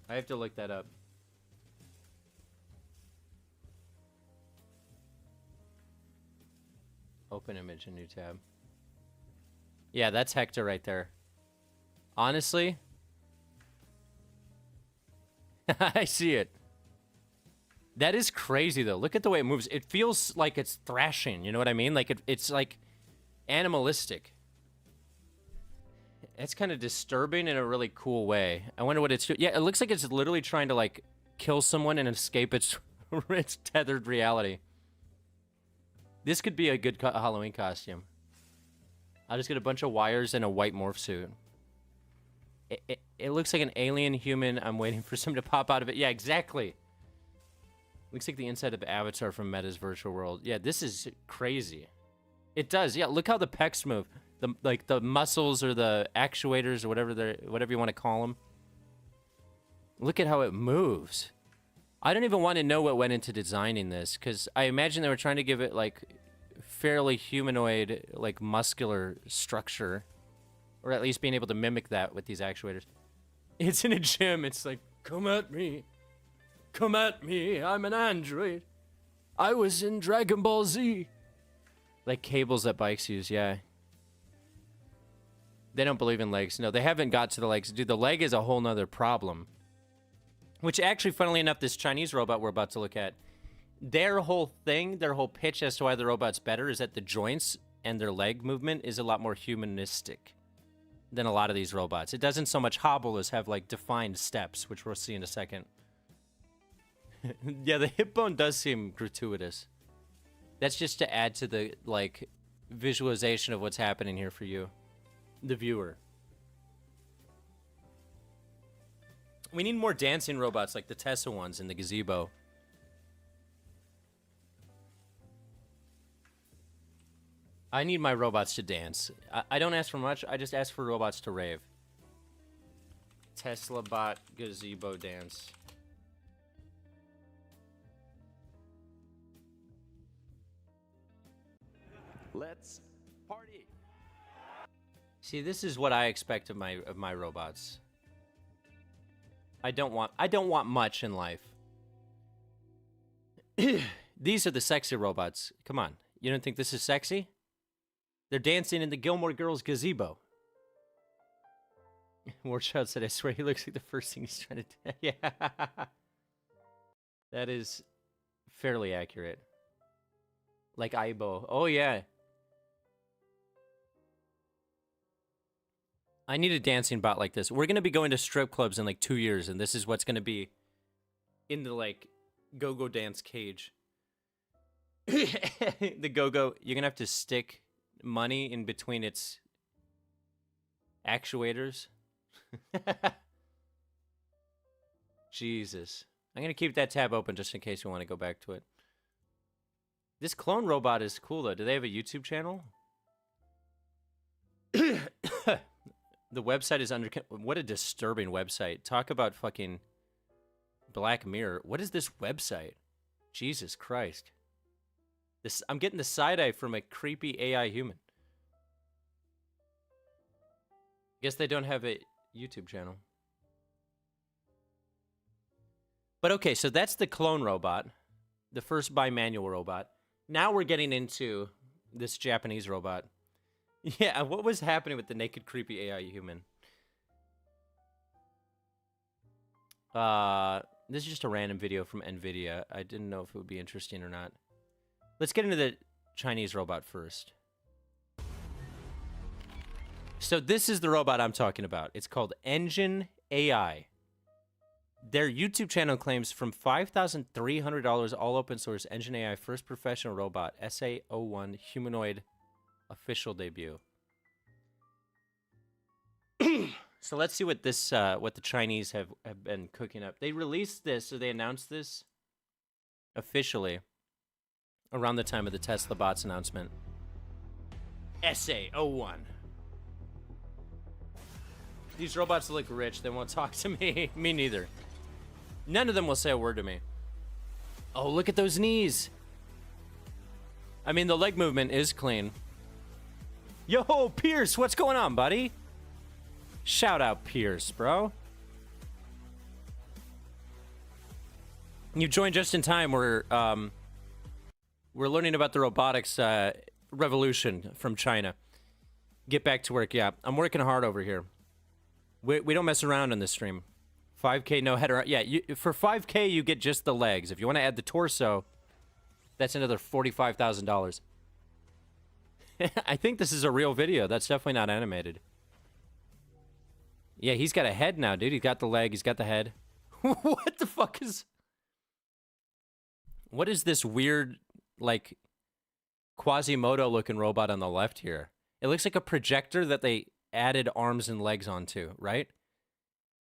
Speaker 1: I have to look that up. Open image, a new tab. Yeah, that's Hector right there. Honestly, I see it. That is crazy, though. Look at the way it moves. It feels like it's thrashing. You know what I mean? Like it's like animalistic. It's kind of disturbing in a really cool way. I wonder what it's doing. Yeah, it looks like it's literally trying to like kill someone and escape its its tethered reality. This could be a good Halloween costume. I'll just get a bunch of wires and a white morph suit. It looks like an alien human. I'm waiting for something to pop out of it. Yeah, exactly. Looks like the inside of Avatar from Meta's virtual world. Yeah, this is crazy. It does. Yeah, look how the pecs move. The muscles or the actuators or whatever you want to call them. Look at how it moves. I don't even want to know what went into designing this, because I imagine they were trying to give it like fairly humanoid, like muscular structure, or at least being able to mimic that with these actuators. It's in a gym. It's like, come at me. Come at me. I'm an android. I was in Dragon Ball Z. Like cables that bikes use, yeah. They don't believe in legs. No, they haven't got to the legs. Dude, the leg is a whole nother problem. Which actually, funnily enough, this Chinese robot we're about to look at, their whole thing, their whole pitch as to why the robot's better is that the joints and their leg movement is a lot more humanistic than a lot of these robots. It doesn't so much hobble as have, like, defined steps, which we'll see in a second. Yeah, the hip bone does seem gratuitous. That's just to add to the, like, visualization of what's happening here for you, the viewer. We need more dancing robots like the Tessa ones in the gazebo. I need my robots to dance. I don't ask for much, I just ask for robots to rave. Tesla bot gazebo dance.
Speaker 2: Let's party.
Speaker 1: See, this is what I expect of my robots. I don't want much in life. These are the sexy robots. Come on. You don't think this is sexy? They're dancing in the Gilmore Girls gazebo. Warchild said, I swear he looks like the first thing he's trying to do. Yeah. That is fairly accurate. Like Aibo. Oh, yeah. I need a dancing bot like this. We're going to be going to strip clubs in like 2 years, and this is what's going to be in the, like, go-go dance cage. The go-go, you're going to have to stick money in between its actuators. Jesus. I'm going to keep that tab open just in case we want to go back to it. This clone robot is cool, though. Do they have a YouTube channel? The website is under... What a disturbing website. Talk about fucking Black Mirror. What is this website? Jesus Christ. I'm getting the side-eye from a creepy AI human. Guess they don't have a YouTube channel. But okay, so that's the clone robot. The first bimanual robot. Now we're getting into this Japanese robot. Yeah, what was happening with the naked, creepy AI human? This is just a random video from NVIDIA. I didn't know if it would be interesting or not. Let's get into the Chinese robot first. So this is the robot I'm talking about. It's called Engine AI. Their YouTube channel claims from $5,300 all open source Engine AI first professional robot SA01 Humanoid official debut. So let's see what this what the Chinese have been cooking up. They released this, or they announced this officially around the time of the Tesla bots announcement. SA01. These robots look rich. They won't talk to me. Me neither. None of them will say a word to me. Oh, look at those knees. I mean, the leg movement is clean. Yo, Pierce, what's going on, buddy? Shout out, Pierce, bro. You joined just in time. We're learning about the robotics revolution from China. Get back to work. Yeah, I'm working hard over here. We don't mess around on this stream. 5K, no header. Yeah, for 5K, you get just the legs. If you want to add the torso, that's another $45,000. I think this is a real video. That's definitely not animated. Yeah, he's got a head now, dude. He's got the leg. He's got the head. What the fuck is... What is this weird, like, Quasimodo-looking robot on the left here? It looks like a projector that they added arms and legs onto, right?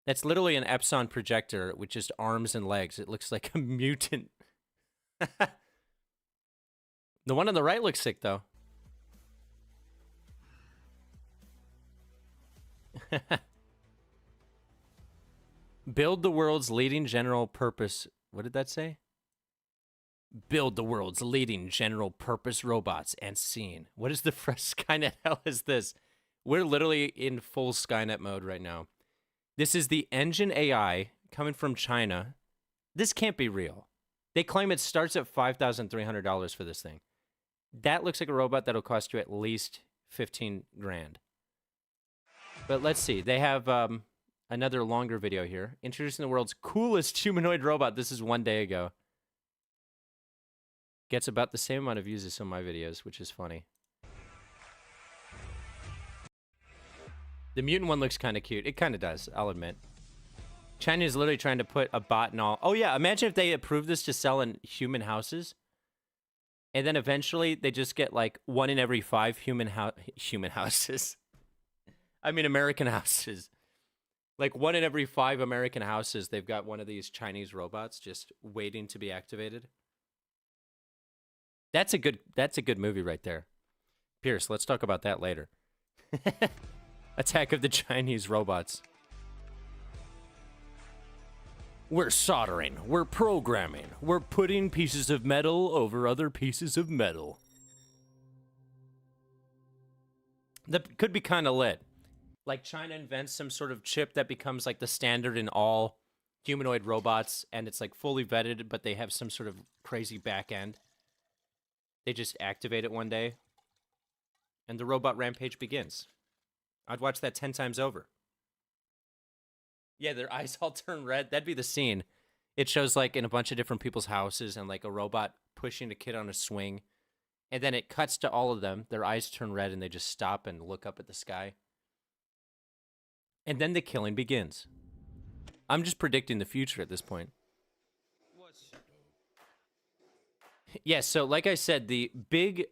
Speaker 1: That's literally an Epson projector with just arms and legs. It looks like a mutant. The one on the right looks sick, though. Build the world's leading general purpose... What did that say? Build the world's leading general purpose robots and scene. What is the fresh Skynet hell is this? We're literally in full Skynet mode right now. This is the Engine AI coming from China. This can't be real. They claim it starts at $5,300 for this thing. That looks like a robot that'll cost you at least 15 grand. But let's see. They have another longer video here. Introducing the world's coolest humanoid robot. This is 1 day ago. Gets about the same amount of views as some of my videos, which is funny. The mutant one looks kind of cute. It kind of does, I'll admit. China is literally trying to put a bot in all... Oh yeah, imagine if they approved this to sell in human houses. And then eventually they just get like 1 in every 5 human houses. I mean American houses. Like 1 in every 5 American houses, they've got one of these Chinese robots just waiting to be activated. That's a good movie right there. Pierce, let's talk about that later. Attack of the Chinese Robots. We're soldering. We're programming. We're putting pieces of metal over other pieces of metal. That could be kind of lit. Like China invents some sort of chip that becomes like the standard in all humanoid robots, and it's like fully vetted, but they have some sort of crazy back end. They just activate it one day, and the robot rampage begins. I'd watch that 10 times over. Yeah, their eyes all turn red. That'd be the scene. It shows like in a bunch of different people's houses and like a robot pushing a kid on a swing. And then it cuts to all of them. Their eyes turn red and they just stop and look up at the sky. And then the killing begins. I'm just predicting the future at this point. Yeah, so like I said, the big...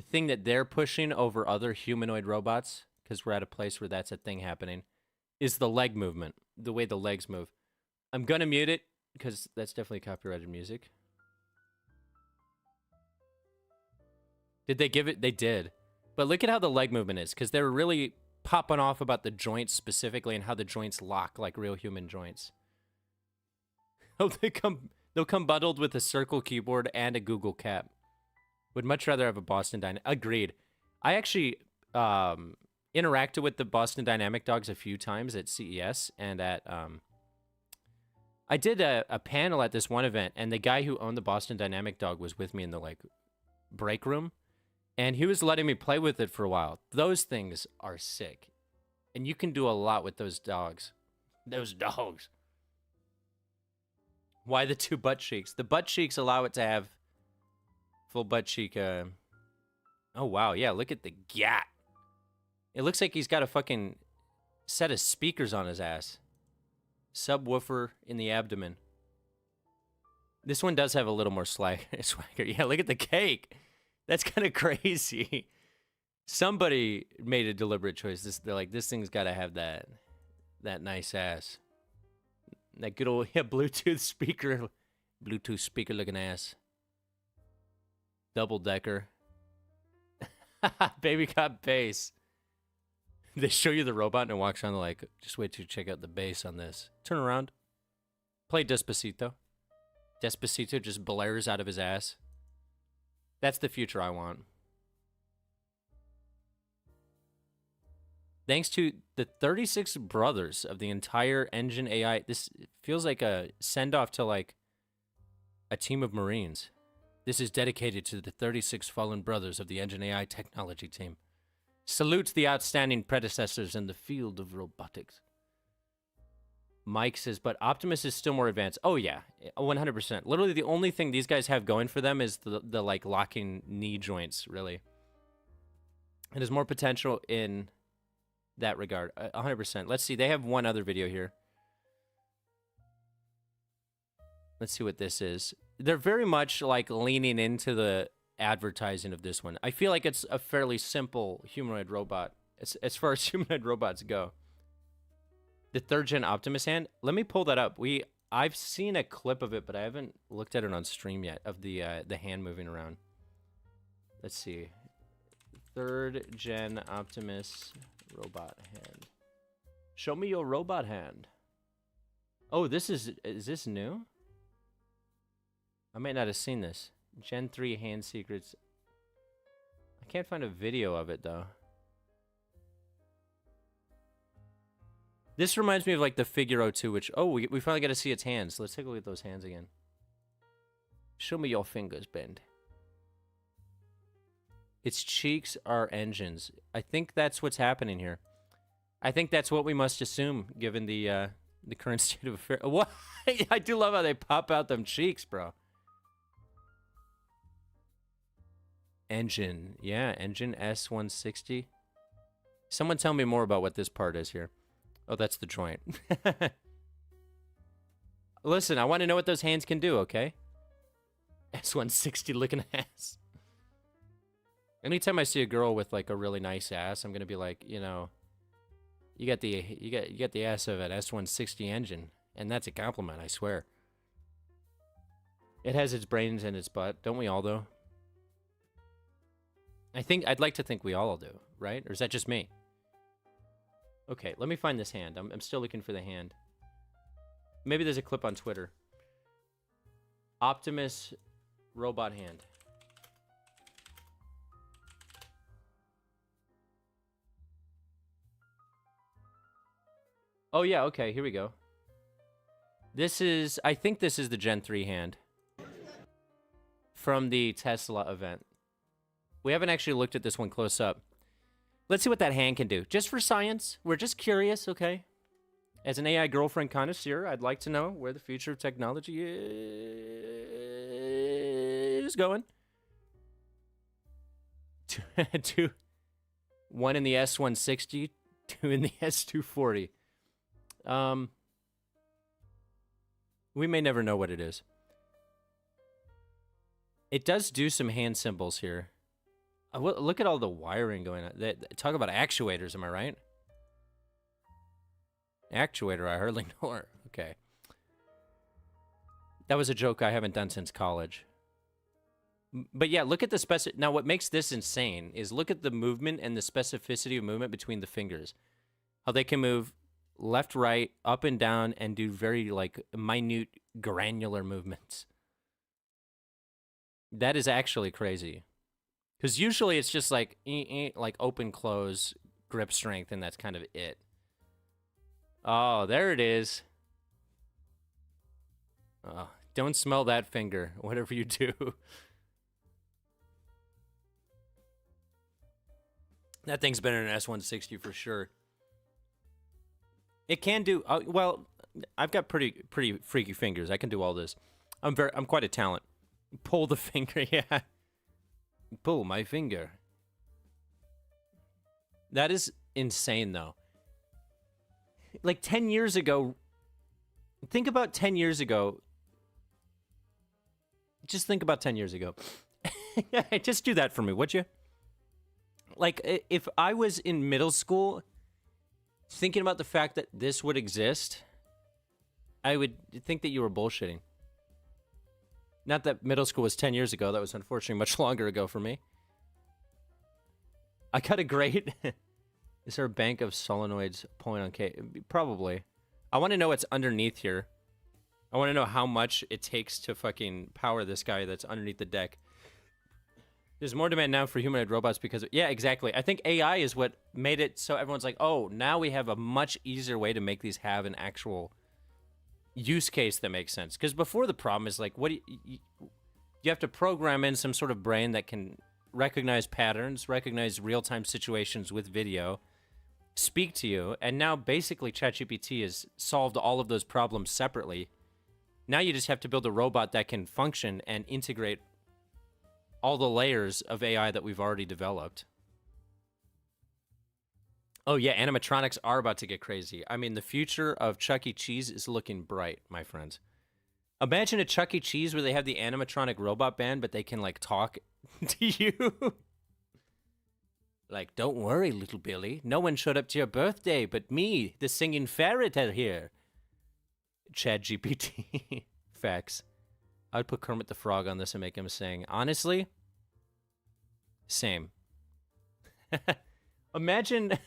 Speaker 1: thing that they're pushing over other humanoid robots, because we're at a place where that's a thing happening, is the leg movement, the way the legs move. I'm gonna mute it, because that's definitely copyrighted music. Did they give it? They did. But look at how the leg movement is, because they're really popping off about the joints specifically and how the joints lock like real human joints. Oh, they'll come bundled with a circle keyboard and a Google cap. Would much rather have a Boston Dynamic. Agreed. I actually interacted with the Boston Dynamic dogs a few times at CES and at... I did a panel at this one event, and the guy who owned the Boston Dynamic dog was with me in the like break room, and he was letting me play with it for a while. Those things are sick, and you can do a lot with those dogs. Those dogs. Why the 2 butt cheeks? The butt cheeks allow it to have full butt cheek. Oh, wow. Yeah, look at the gat. It looks like he's got a fucking set of speakers on his ass. Subwoofer in the abdomen. This one does have a little more swagger. Yeah, look at the cake. That's kind of crazy. Somebody made a deliberate choice. They're like, this thing's got to have that nice ass. That good old Bluetooth speaker looking ass. Double decker. Baby cop bass. They show you the robot and it walks around like, just wait till you check out the bass on this. Turn around. Play Despacito. Despacito just blares out of his ass. That's the future I want. Thanks to the 36 brothers of the entire engine AI, this feels like a send-off to like a team of Marines. This is dedicated to the 36 fallen brothers of the engine AI technology team. Salutes the outstanding predecessors in the field of robotics. Mike says, but Optimus is still more advanced. Oh, yeah, 100%. Literally, the only thing these guys have going for them is the like, locking knee joints, really. And there's more potential in that regard, 100%. Let's see, they have one other video here. Let's see what this is. They're very much, like, leaning into the advertising of this one. I feel like it's a fairly simple humanoid robot as far as humanoid robots go. The 3rd gen Optimus hand. Let me pull that up. I've seen a clip of it, but I haven't looked at it on stream yet of the hand moving around. Let's see. 3rd gen Optimus robot hand. Show me your robot hand. Oh, is this new? I might not have seen this. Gen 3 hand secrets. I can't find a video of it, though. This reminds me of, like, the Figure 02, which... Oh, we finally got to see its hands. Let's take a look at those hands again. Show me your fingers, Bend. Its cheeks are engines. I think that's what's happening here. I think that's what we must assume, given the current state of affairs. What? I do love how they pop out them cheeks, bro. Engine. Yeah, engine S160. Someone tell me more about what this part is here. Oh, that's the joint. Listen, I want to know what those hands can do, okay? S160 looking ass. Anytime I see a girl with like a really nice ass, I'm gonna be like, you know, you got the ass of an S160 engine, and that's a compliment, I swear. It has its brains and its butt, don't we all though? I'd like to think we all do, right? Or is that just me? Okay, let me find this hand. I'm still looking for the hand. Maybe there's a clip on Twitter. Optimus robot hand. Oh yeah, okay, here we go. I think this is the Gen 3 hand. From the Tesla event. We haven't actually looked at this one close up. Let's see what that hand can do. Just for science. We're just curious, okay? As an AI girlfriend connoisseur, I'd like to know where the future of technology is going. One in the S160, 2 in the S240. We may never know what it is. It does do some hand symbols here. Look at all the wiring going on. Talk about actuators, am I right? Actuator, I hardly know her. Okay. That was a joke I haven't done since college. But yeah, look at the Now, what makes this insane is look at the movement and the specificity of movement between the fingers. How they can move left, right, up and down, and do very, like, minute, granular movements. That is actually crazy. Because usually it's just like open, close, grip strength, and that's kind of it. Oh, there it is. Oh, don't smell that finger, whatever you do. That thing's better than an S160 for sure. It can do, well, I've got pretty freaky fingers. I can do all this. I'm quite a talent. Pull the finger, yeah. Pull my finger. That is insane, though. Like 10 years ago, Think about 10 years ago. Just think about 10 years ago. Just do that for me, would you? Like, if I was in middle school thinking about the fact that this would exist, I would think that you were bullshitting. Not that middle school was 10 years ago. That was unfortunately much longer ago for me. I got a great... Is there a bank of solenoids pulling on K? Probably. I want to know what's underneath here. I want to know how much it takes to fucking power this guy that's underneath the deck. There's more demand now for humanoid robots because... Yeah, exactly. I think AI is what made it so everyone's like, oh, now we have a much easier way to make these have an actual use case that makes sense. Because before the problem is like, what do you have to program in some sort of brain that can recognize patterns, recognize real-time situations with video, speak to you, and now basically ChatGPT has solved all of those problems separately. Now you just have to build a robot that can function and integrate all the layers of AI that we've already developed. Oh yeah, animatronics are about to get crazy. I mean, the future of Chuck E. Cheese is looking bright, my friends. Imagine a Chuck E. Cheese where they have the animatronic robot band, but they can, like, talk to you. Like, don't worry, little Billy. No one showed up to your birthday but me, the singing ferret, are here. ChatGPT. Facts. I'd put Kermit the Frog on this and make him sing. Honestly, same. Imagine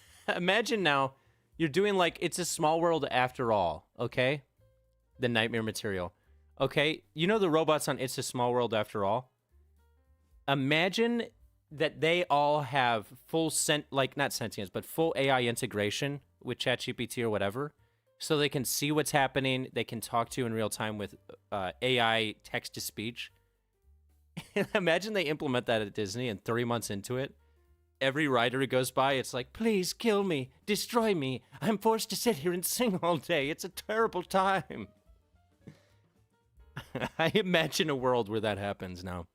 Speaker 1: now you're doing, like, It's a Small World After All, okay? The nightmare material. Okay, you know the robots on It's a Small World After All? Imagine that they all have full, not sentience, but full AI integration with ChatGPT or whatever, so they can see what's happening, they can talk to you in real time with AI text-to-speech. Imagine they implement that at Disney, and 3 months into it, every rider who goes by, it's like, please kill me, destroy me, I'm forced to sit here and sing all day, it's a terrible time. I imagine a world where that happens now.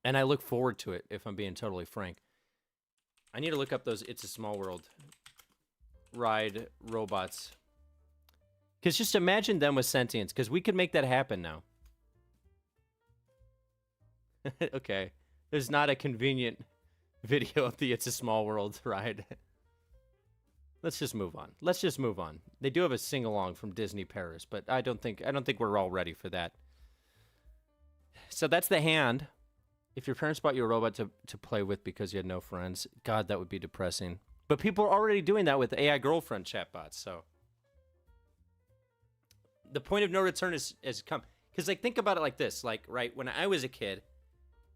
Speaker 1: And I look forward to it, if I'm being totally frank. I need to look up those It's a Small World ride robots. Because just imagine them with sentience, because we could make that happen now. Okay. There's not a convenient video of the It's a Small World ride. Let's just move on. Let's just move on. They do have a sing-along from Disney Paris, but I don't think we're all ready for that. So that's the hand. If your parents bought you a robot to play with because you had no friends, God, that would be depressing. But people are already doing that with AI girlfriend chatbots, so. The point of no return has come. Because, like, think about it like this. Like, right, when I was a kid,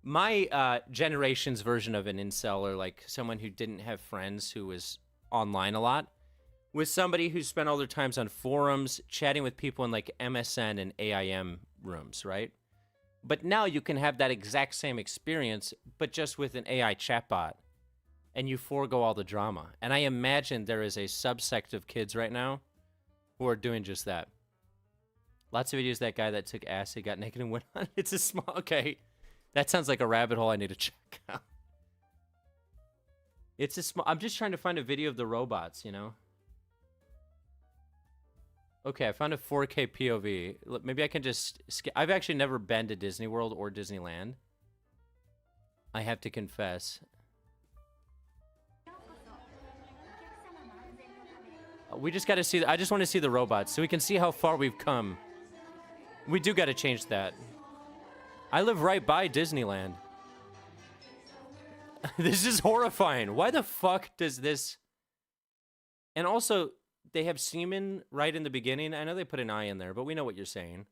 Speaker 1: my generation's version of an incel, or, like, someone who didn't have friends who was online a lot, was somebody who spent all their times on forums, chatting with people in, like, MSN and AIM rooms, right? But now you can have that exact same experience, but just with an AI chatbot, and you forego all the drama. And I imagine there is a subsect of kids right now who are doing just that. Lots of videos, that guy that took acid, got naked and went on. It's a small... Okay. That sounds like a rabbit hole I need to check out. It's a small... I'm just trying to find a video of the robots, you know? Okay, I found a 4K POV. Maybe I can just... I've actually never been to Disney World or Disneyland. I have to confess. We just got to see... I just want to see the robots so we can see how far we've come. We do got to change that. I live right by Disneyland. This is horrifying. Why the fuck does this... And also... They have semen right in the beginning. I know they put an eye in there, but we know what you're saying.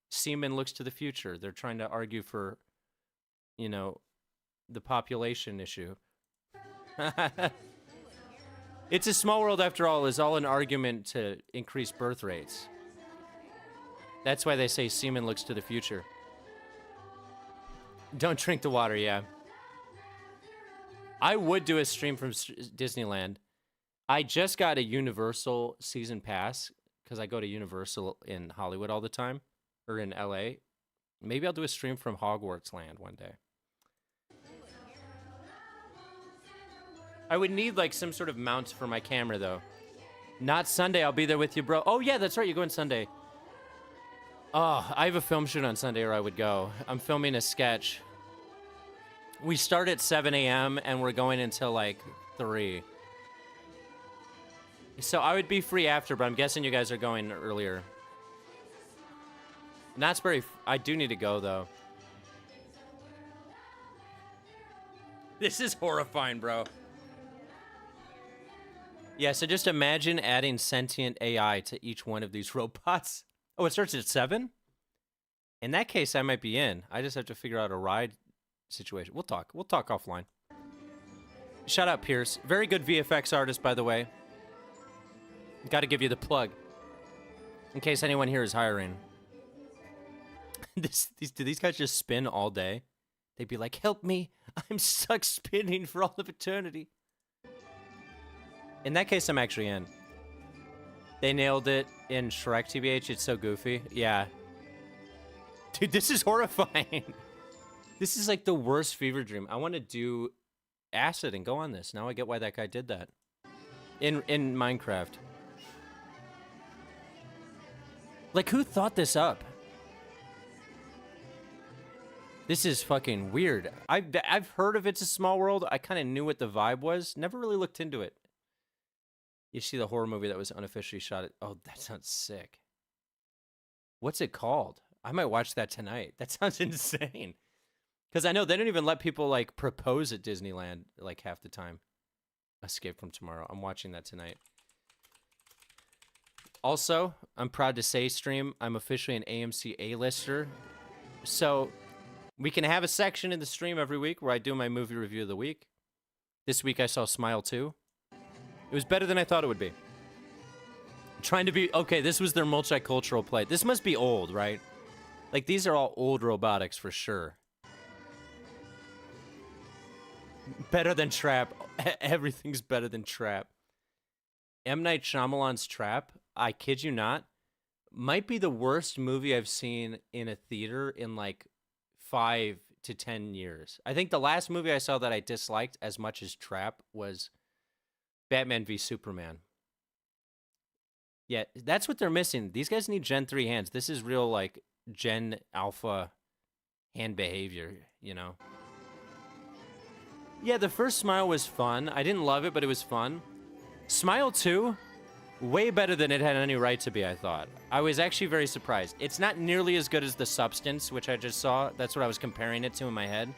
Speaker 1: Semen looks to the future. They're trying to argue for, you know, the population issue. It's a Small World, after all, is all an argument to increase birth rates. That's why they say semen looks to the future. Don't drink the water, yeah. I would do a stream from Disneyland. I just got a Universal season pass because I go to Universal in Hollywood all the time, or in LA. Maybe I'll do a stream from Hogwarts Land one day. I would need like some sort of mount for my camera though. Not Sunday. I'll be there with you, bro. Oh, yeah, that's right. You're going Sunday. Oh, I have a film shoot on Sunday or I would go. I'm filming a sketch. We start at 7 a.m. and we're going until like 3. So I would be free after, but I'm guessing you guys are going earlier. Knott's Berry, I do need to go though. This is horrifying, bro. Yeah, so just imagine adding sentient AI to each one of these robots. Oh, it starts at 7? In that case, I might be in. I just have to figure out a ride situation. We'll talk. We'll talk offline. Shout out Pierce. Very good VFX artist, by the way. Got to give you the plug. In case anyone here is hiring. Do these guys just spin all day? They'd be like, help me. I'm stuck spinning for all of eternity. In that case, I'm actually in. They nailed it in Shrek, TBH. It's so goofy. Yeah. Dude, this is horrifying. This is like the worst fever dream. I want to do acid and go on this. Now I get why that guy did that. In Minecraft. Like, who thought this up? This is fucking weird. I've heard of It's a Small World. I kind of knew what the vibe was. Never really looked into it. You see the horror movie that was unofficially shot at... Oh, that sounds sick. What's it called? I might watch that tonight. That sounds insane. Because I know they don't even let people, like, propose at Disneyland, like, half the time. Escape from Tomorrow. I'm watching that tonight. Also, I'm proud to say, stream, I'm officially an AMC A-lister. So, we can have a section in the stream every week where I do my movie review of the week. This week I saw Smile 2. It was better than I thought it would be. Trying to be... Okay, this was their multicultural play. This must be old, right? Like, these are all old robotics for sure. Better than Trap. Everything's better than Trap. M. Night Shyamalan's Trap, I kid you not, might be the worst movie I've seen in a theater in, like, 5 to 10 years. I think the last movie I saw that I disliked as much as Trap was Batman v Superman. Yeah, that's what they're missing. These guys need Gen 3 hands. This is real, like, Gen Alpha hand behavior, you know? Yeah, the first Smile was fun. I didn't love it, but it was fun. Smile 2, way better than it had any right to be, I thought. I was actually very surprised. It's not nearly as good as The Substance, which I just saw. That's what I was comparing it to in my head.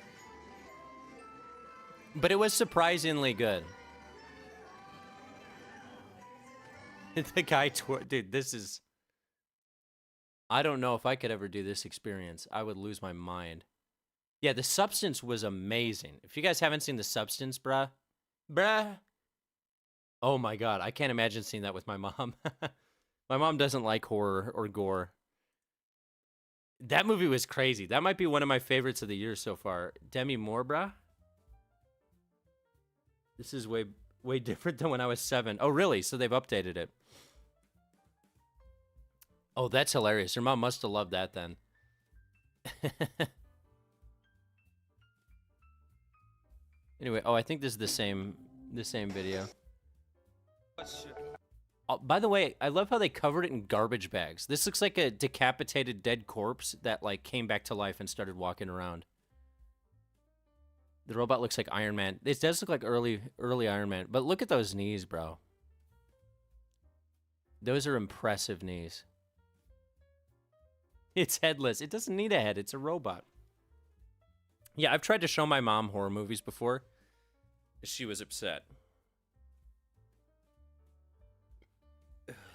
Speaker 1: But it was surprisingly good. The guy, dude, this is... I don't know if I could ever do this experience. I would lose my mind. Yeah, The Substance was amazing. If you guys haven't seen The Substance, bruh. Oh my god, I can't imagine seeing that with my mom. My mom doesn't like horror or gore. That movie was crazy. That might be one of my favorites of the year so far. Demi Moore, bruh. This is way different than when I was 7. Oh, really? So they've updated it. Oh, that's hilarious. Your mom must have loved that then. Anyway, oh, I think this is the same video. Oh, by the way, I love how they covered it in garbage bags. This looks like a decapitated dead corpse that, like, came back to life and started walking around. The robot looks like Iron Man. It does look like early Iron Man, but look at those knees, bro. Those are impressive knees. It's headless. It doesn't need a head. It's a robot. Yeah, I've tried to show my mom horror movies before. She was upset.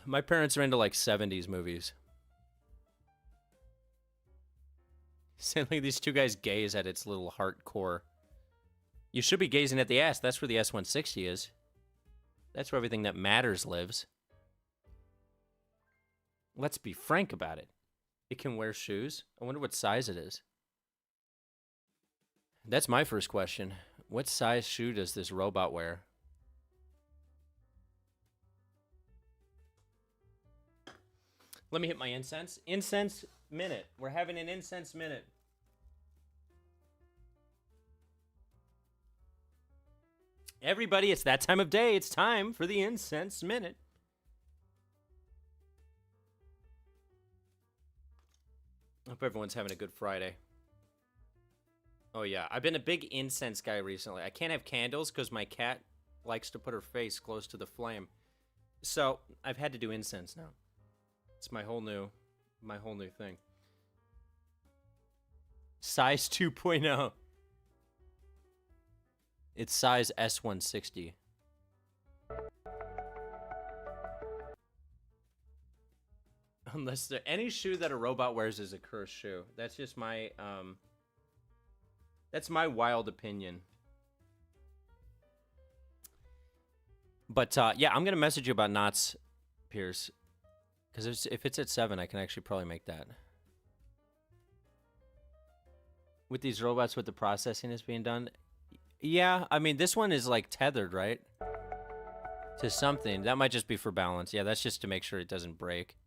Speaker 1: My parents are into, like, 70s movies. Simply these two guys gaze at its little heart core. You should be gazing at the ass. That's where the S-160 is. That's where everything that matters lives. Let's be frank about it. It can wear shoes. I wonder what size it is. That's my first question. What size shoe does this robot wear? Let me hit my incense. Incense minute. We're having an incense minute. Everybody, it's that time of day. It's time for the incense minute. Hope everyone's having a good Friday. Oh yeah, I've been a big incense guy recently. I can't have candles because my cat likes to put her face close to the flame. So I've had to do incense now. It's my whole new thing. Size 2.0. It's size S160. Unless there any shoe that a robot wears is a cursed shoe. That's just my that's my wild opinion. But yeah, I'm gonna message you about knots, Pierce, because if it's at 7, I can actually probably make that. With these robots, with the processing that's being done, yeah. I mean, this one is like tethered, right, to something. That might just be for balance. Yeah, that's just to make sure it doesn't break.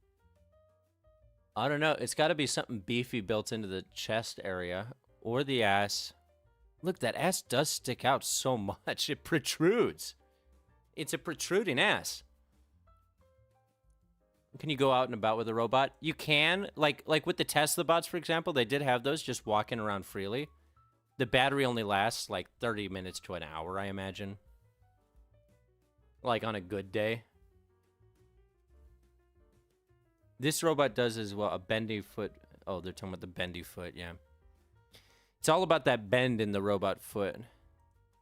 Speaker 1: I don't know. It's got to be something beefy built into the chest area or the ass. Look, that ass does stick out so much. It protrudes. It's a protruding ass. Can you go out and about with a robot? You can. Like with the Tesla bots, for example, they did have those just walking around freely. The battery only lasts like 30 minutes to an hour, I imagine. Like on a good day. This robot does as well, a bendy foot. Oh, they're talking about the bendy foot, yeah. It's all about that bend in the robot foot.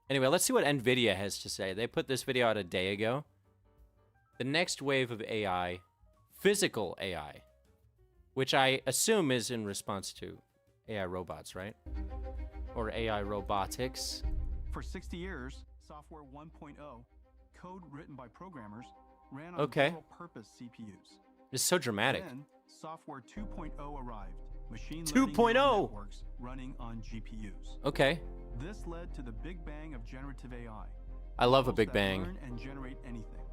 Speaker 1: Anyway, let's see what NVIDIA has to say. They put this video out a day ago. The next wave of AI, physical AI, which I assume is in response to AI robots, right? Or AI robotics.
Speaker 7: For 60 years, Software 1.0, code written by programmers, ran on general-purpose CPUs.
Speaker 1: It's so dramatic.
Speaker 7: Then, Software 2.0 arrived. Machine
Speaker 1: 2.0
Speaker 7: learning networks running on GPUs.
Speaker 1: Okay.
Speaker 7: This led to the big bang of generative AI.
Speaker 1: I love a
Speaker 7: Models
Speaker 1: big
Speaker 7: that
Speaker 1: bang.
Speaker 7: Learn and generate anything.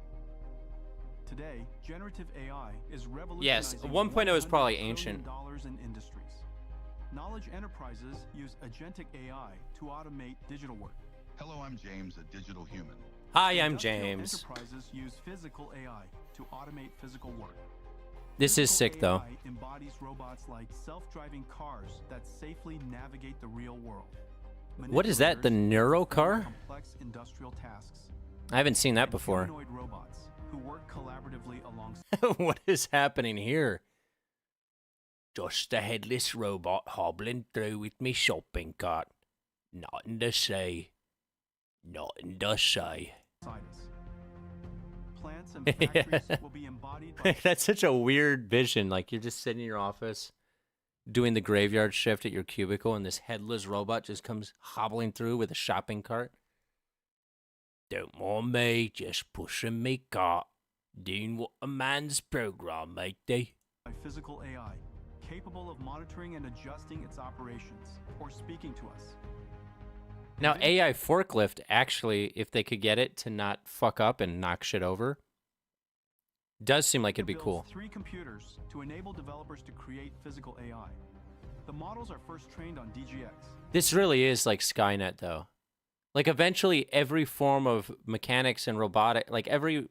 Speaker 7: Today, generative AI is revolutionizing.
Speaker 1: Yes, 1.0 is probably ancient.
Speaker 7: $100 billion in industries. Knowledge enterprises use agentic AI to automate digital work.
Speaker 3: Hello, I'm James, a digital human.
Speaker 1: Hi, I'm
Speaker 7: Industrial
Speaker 1: James.
Speaker 7: Enterprises use physical AI to automate physical work.
Speaker 1: This is sick, though.
Speaker 7: AI embodies robots like self-driving cars that safely navigate the real world.
Speaker 1: What is that? The Neuro car?
Speaker 7: Complex industrial tasks.
Speaker 1: I haven't seen that before.
Speaker 7: Humanoid robots who work collaboratively alongside.
Speaker 1: What is happening here? Just a headless robot hobbling through with me shopping cart. Nothing to say. Nothing to say.
Speaker 7: Plants and factories will be embodied by
Speaker 1: That's such a weird vision. Like, you're just sitting in your office doing the graveyard shift at your cubicle, and this headless robot just comes hobbling through with a shopping cart. Don't mind me, just pushing me cart. Doing what a man's program, matey.
Speaker 7: physical AI, capable of monitoring and adjusting its operations, or speaking to us.
Speaker 1: Now, AI forklift, actually, if they could get it to not fuck up and knock shit over, does seem like it'd be cool.
Speaker 7: 3 computers to enable developers to create physical AI. The models are first trained on DGX.
Speaker 1: This really is like Skynet, though. Like, eventually, every form of mechanics and robotic, like every,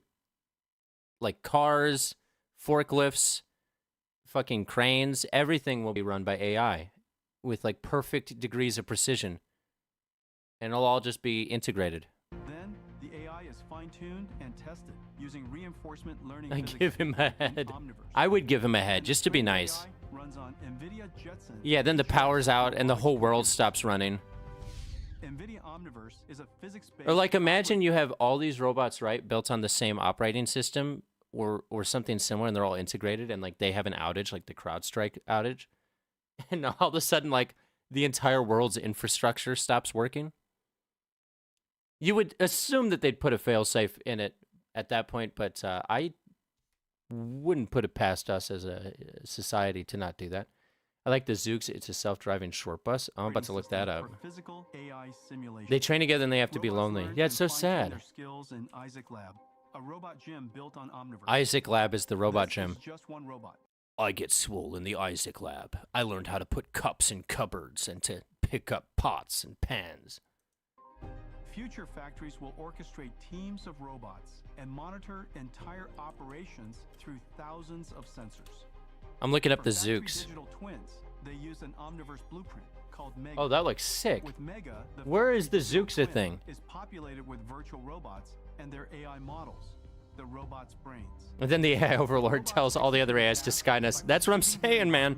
Speaker 1: like cars, forklifts, fucking cranes, everything will be run by AI with like perfect degrees of precision. And it'll all just be integrated.
Speaker 7: Then, the AI is fine-tuned and tested using reinforcement learning
Speaker 1: I
Speaker 7: physics
Speaker 1: give him a
Speaker 7: in
Speaker 1: head.
Speaker 7: Omniverse.
Speaker 1: I would give him a head, just to be nice.
Speaker 7: AI runs on NVIDIA Jetson.
Speaker 1: Yeah, then the power's out and the whole world stops running.
Speaker 7: NVIDIA Omniverse is a physics-based...
Speaker 1: Or like, imagine you have all these robots, right, built on the same operating system or something similar, and they're all integrated, and like they have an outage, like the CrowdStrike outage, and all of a sudden, like, the entire world's infrastructure stops working. You would assume that they'd put a failsafe in it at that point, but I wouldn't put it past us as a society to not do that. I like the Zooks. It's a self-driving short bus. I'm about to look that up.
Speaker 7: For physical AI simulation.
Speaker 1: They train together and they have to be
Speaker 7: Robots
Speaker 1: lonely.
Speaker 7: learn
Speaker 1: Yeah, it's so
Speaker 7: and fine-tune
Speaker 1: sad.
Speaker 7: their skills in Isaac Lab, a robot gym built on Omniverse.
Speaker 1: Isaac Lab is the robot
Speaker 7: This
Speaker 1: gym.
Speaker 7: is just one robot.
Speaker 1: I get swole in the Isaac Lab. I learned how to put cups in cupboards and to pick up pots and pans.
Speaker 7: Future factories will orchestrate teams of robots and monitor entire operations through thousands of sensors.
Speaker 1: I'm looking up
Speaker 7: For
Speaker 1: the
Speaker 7: factory
Speaker 1: Zooks.
Speaker 7: digital twins, They use an omniverse blueprint called Mega.
Speaker 1: Oh, that looks sick.
Speaker 7: With Mega, the
Speaker 1: Where is the
Speaker 7: digital
Speaker 1: Zooxa
Speaker 7: twin
Speaker 1: thing?
Speaker 7: is populated with virtual robots and their AI models, the robots' brains.
Speaker 1: And then the AI overlord tells all the other AIs to Skynet. That's what I'm saying, man.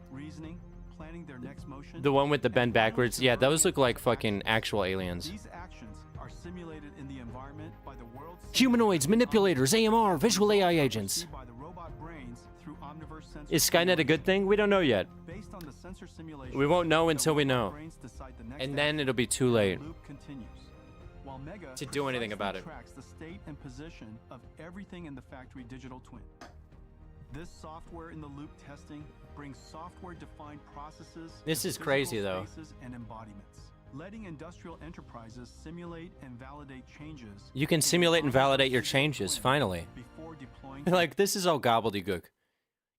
Speaker 7: Reasoning, planning their next motion.
Speaker 1: The one with the bend backwards. Yeah, those look like fucking actual aliens.
Speaker 7: These actions are simulated in the environment by the world's
Speaker 1: Humanoids, manipulators, AMR, visual AI agents.
Speaker 7: by the robot brains through omniverse sensor
Speaker 1: Is Skynet a good thing? We don't know yet.
Speaker 7: Based on the sensor simulation,
Speaker 1: We won't know
Speaker 7: the
Speaker 1: until we
Speaker 7: robot
Speaker 1: know.
Speaker 7: brains decide the next
Speaker 1: And
Speaker 7: step,
Speaker 1: then it'll be too
Speaker 7: and the
Speaker 1: late.
Speaker 7: loop continues. While Mega
Speaker 1: To do anything about it.
Speaker 7: tracks the state and position of everything in the factory digital twin. This software in the loop testing brings software-defined processes.
Speaker 1: This
Speaker 7: to
Speaker 1: is crazy,
Speaker 7: physical
Speaker 1: though.
Speaker 7: spaces and embodiments, letting industrial enterprises simulate and validate changes.
Speaker 1: You can
Speaker 7: in
Speaker 1: simulate and
Speaker 7: the
Speaker 1: validate your
Speaker 7: digital
Speaker 1: changes,
Speaker 7: twin
Speaker 1: finally.
Speaker 7: Before deploying
Speaker 1: Like, this is all gobbledygook.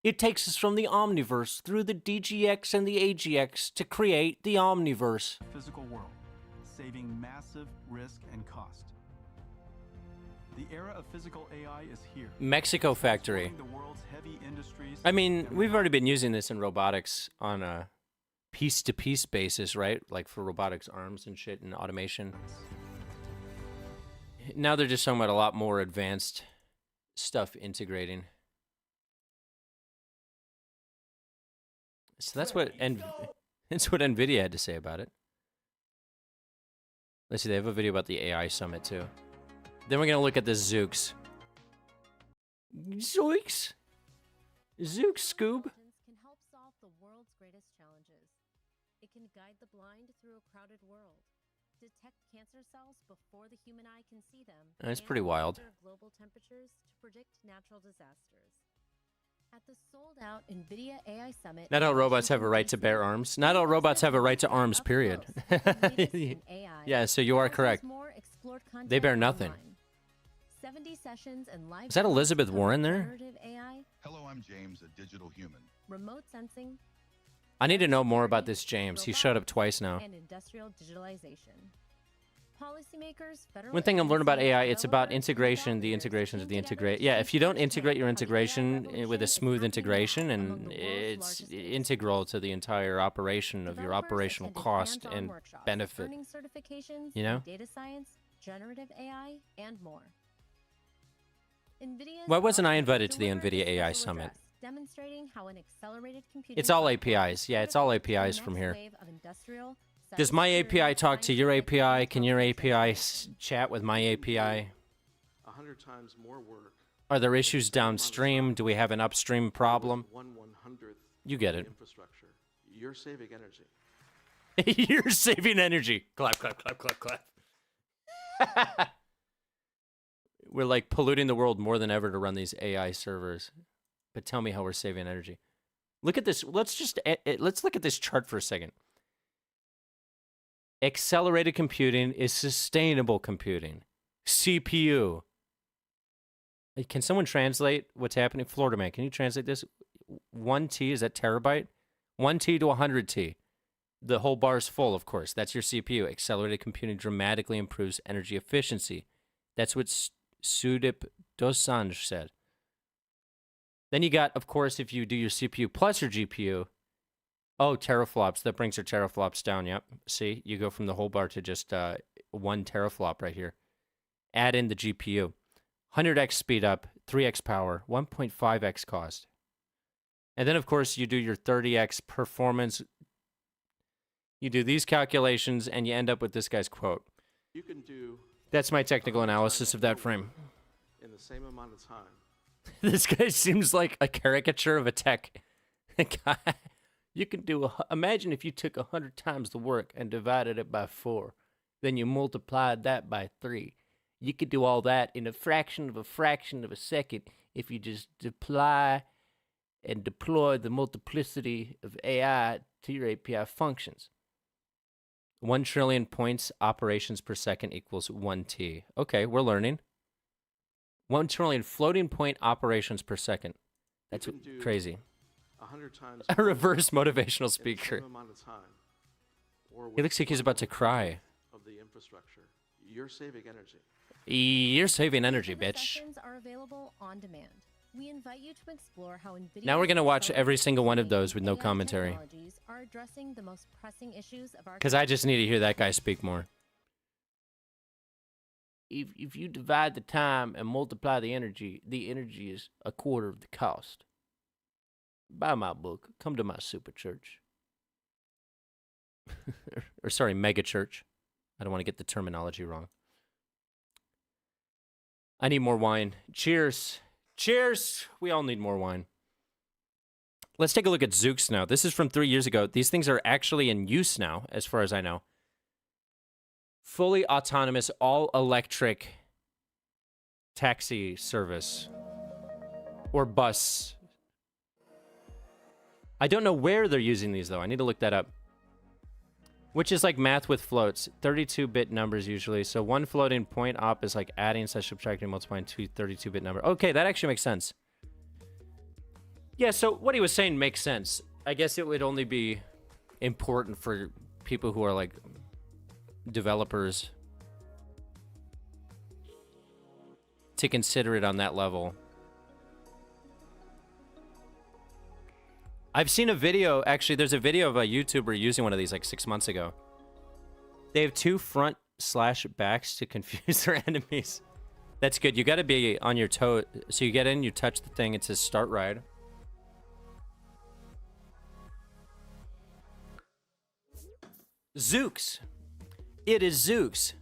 Speaker 1: It takes us from the Omniverse through the DGX and the AGX to create the Omniverse.
Speaker 7: the physical world, saving massive risk and cost. The era of physical AI is here.
Speaker 1: Mexico factory.
Speaker 7: Transforming the world's heavy industries
Speaker 1: I mean,
Speaker 7: and
Speaker 1: we've already been using this in robotics on a piece-to-piece basis, right? Like for robotics arms and shit and automation. Now they're just talking about a lot more advanced stuff integrating. So that's what that's what NVIDIA had to say about it. Let's see, they have a video about the AI summit too. Then we're gonna look at the Zooks. Zooks? Zooks, Scoob.
Speaker 6: Can help solve the world's greatest challenges. It can guide the blind through a crowded world, detect cancer cells before the human eye can see them.
Speaker 1: That's
Speaker 6: and
Speaker 1: pretty wild.
Speaker 6: monitor global temperatures to predict natural disasters. At the sold-out NVIDIA AI Summit,
Speaker 1: Not all robots have a right to bear arms. Not all robots have a right to arms, period. Yeah, so you are correct. They bear nothing.
Speaker 6: 70 sessions and live
Speaker 1: Is that Elizabeth Warren there?
Speaker 6: generative AI,
Speaker 3: Hello, I'm James, a digital human.
Speaker 6: remote sensing,
Speaker 1: I need to know more about this James. He showed up twice now.
Speaker 6: and industrial digitalization. Policymakers, federal
Speaker 1: One thing I've learned about
Speaker 6: agencies,
Speaker 1: AI, it's about
Speaker 6: developers,
Speaker 1: integration, the
Speaker 6: developers
Speaker 1: integrations of the
Speaker 6: came together
Speaker 1: integrate.
Speaker 6: to
Speaker 1: Yeah, if you don't
Speaker 6: change
Speaker 1: integrate your
Speaker 6: how the AI
Speaker 1: integration
Speaker 6: revolution
Speaker 1: with a
Speaker 6: is
Speaker 1: smooth
Speaker 6: happening
Speaker 1: integration,
Speaker 6: now among
Speaker 1: and
Speaker 6: the world's
Speaker 1: it's
Speaker 6: largest data
Speaker 1: integral to the entire operation of your
Speaker 6: Developers
Speaker 1: operational
Speaker 6: attended
Speaker 1: cost
Speaker 6: hands-on
Speaker 1: and
Speaker 6: workshops,
Speaker 1: benefit.
Speaker 6: earning certifications
Speaker 1: You know?
Speaker 6: in data science, generative AI, and more. NVIDIA's
Speaker 1: Why wasn't I
Speaker 6: Bartender
Speaker 1: invited to the
Speaker 6: delivered a
Speaker 1: NVIDIA AI
Speaker 6: special
Speaker 1: Summit?
Speaker 6: address demonstrating how an accelerated computing
Speaker 1: It's all
Speaker 6: software
Speaker 1: APIs.
Speaker 6: is
Speaker 1: Yeah, it's all
Speaker 6: critical to the
Speaker 1: APIs from
Speaker 6: next
Speaker 1: here.
Speaker 6: wave of industrial,
Speaker 1: Does my
Speaker 6: cybersecurity,
Speaker 1: API talk to your
Speaker 6: scientific,
Speaker 1: API?
Speaker 6: and
Speaker 1: Can your API
Speaker 6: software
Speaker 1: chat with my API?
Speaker 8: 100 times more work.
Speaker 1: Are there issues downstream? Do we have an upstream problem?
Speaker 8: 1/100th
Speaker 1: You get it.
Speaker 8: infrastructure. You're saving energy.
Speaker 1: You're saving energy. Clap, clap, clap, clap, clap. We're like polluting the world more than ever to run these AI servers. But tell me how we're saving energy. Look at this. Let's look at this chart for a second. Accelerated computing is sustainable computing. CPU. Hey, can someone translate what's happening? Florida man, can you translate this? 1T, is that terabyte? 1T to 100T. The whole bar is full, of course. That's your CPU. Accelerated computing dramatically improves energy efficiency. That's what Sudip Dosanjh said. Then you got, of course, if you do your CPU plus your GPU, oh, teraflops. That brings your teraflops down, yep. See, you go from the whole bar to just 1 teraflop right here. Add in the GPU. 100x speed up, 3x power, 1.5x cost. And then, of course, you do your 30x performance. You do these calculations, and you end up with this guy's quote.
Speaker 8: You can do
Speaker 1: That's my technical
Speaker 8: 100
Speaker 1: analysis
Speaker 8: times
Speaker 1: of that
Speaker 8: more
Speaker 1: frame.
Speaker 8: work in the same amount of time.
Speaker 1: This guy seems like a caricature of a tech guy. You can do, imagine if you took 100 times the work and divided it by 4. Then you multiplied that by 3. You could do all that in a fraction of a second if you just apply and deploy the multiplicity of AI to your API functions. 1 trillion points operations per second equals 1T. Okay, we're learning. 1 trillion floating point operations per second. That's
Speaker 8: You can do
Speaker 1: crazy.
Speaker 8: 100 times
Speaker 1: A
Speaker 8: more
Speaker 1: reverse
Speaker 8: work
Speaker 1: motivational
Speaker 8: in the
Speaker 1: speaker.
Speaker 8: same amount of time. Or
Speaker 1: He
Speaker 8: with
Speaker 1: looks like he's about to cry.
Speaker 8: of the infrastructure. You're saving energy.
Speaker 1: You're saving energy,
Speaker 6: The
Speaker 1: bitch.
Speaker 6: sessions are available on demand. We invite you to explore how NVIDIA
Speaker 1: Now we're gonna watch every single one of those with no
Speaker 6: AI
Speaker 1: commentary.
Speaker 6: technologies are addressing the most pressing issues of our
Speaker 1: Because I just need to hear that guy speak more. If you divide the time and multiply the energy is a quarter of the cost. Buy my book. Come to my super church. Or sorry, mega church. I don't want to get the terminology wrong. I need more wine. Cheers. Cheers. We all need more wine. Let's take a look at Zooks now. This is from 3 years ago. These things are actually in use now, as far as I know. Fully autonomous, all-electric taxi service. Or bus. I don't know where they're using these, though. I need to look that up. Which is like math with floats. 32-bit numbers, usually. So one floating point op is like adding, subtracting, multiplying two 32-bit numbers. Okay, that actually makes sense. Yeah, so what he was saying makes sense. I guess it would only be important for people who are like developers to consider it on that level. I've seen a video, actually, there's a video of a YouTuber using one of these like 6 months ago. They have two front/backs to confuse their enemies. That's good. You got to be on your toe. So you get in, you touch the thing, it says start ride. Zooks. It is Zooks.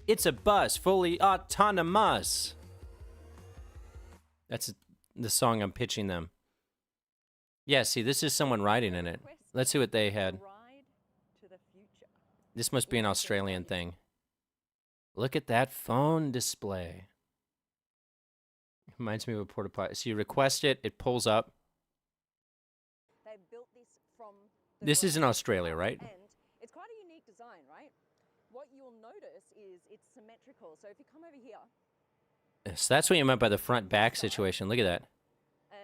Speaker 1: It's a bus fully autonomous. That's the song I'm pitching them. Yeah, see, this is someone riding in it. Let's see what they had. This must be an Australian thing. Look at that phone display. Reminds me of a porta potty. So you request it, it pulls up. This is in Australia, right?
Speaker 9: And it's quite a unique design, right? What you'll notice is it's symmetrical. So if you come over here.
Speaker 1: So that's what you meant by the front-back situation. Look at that.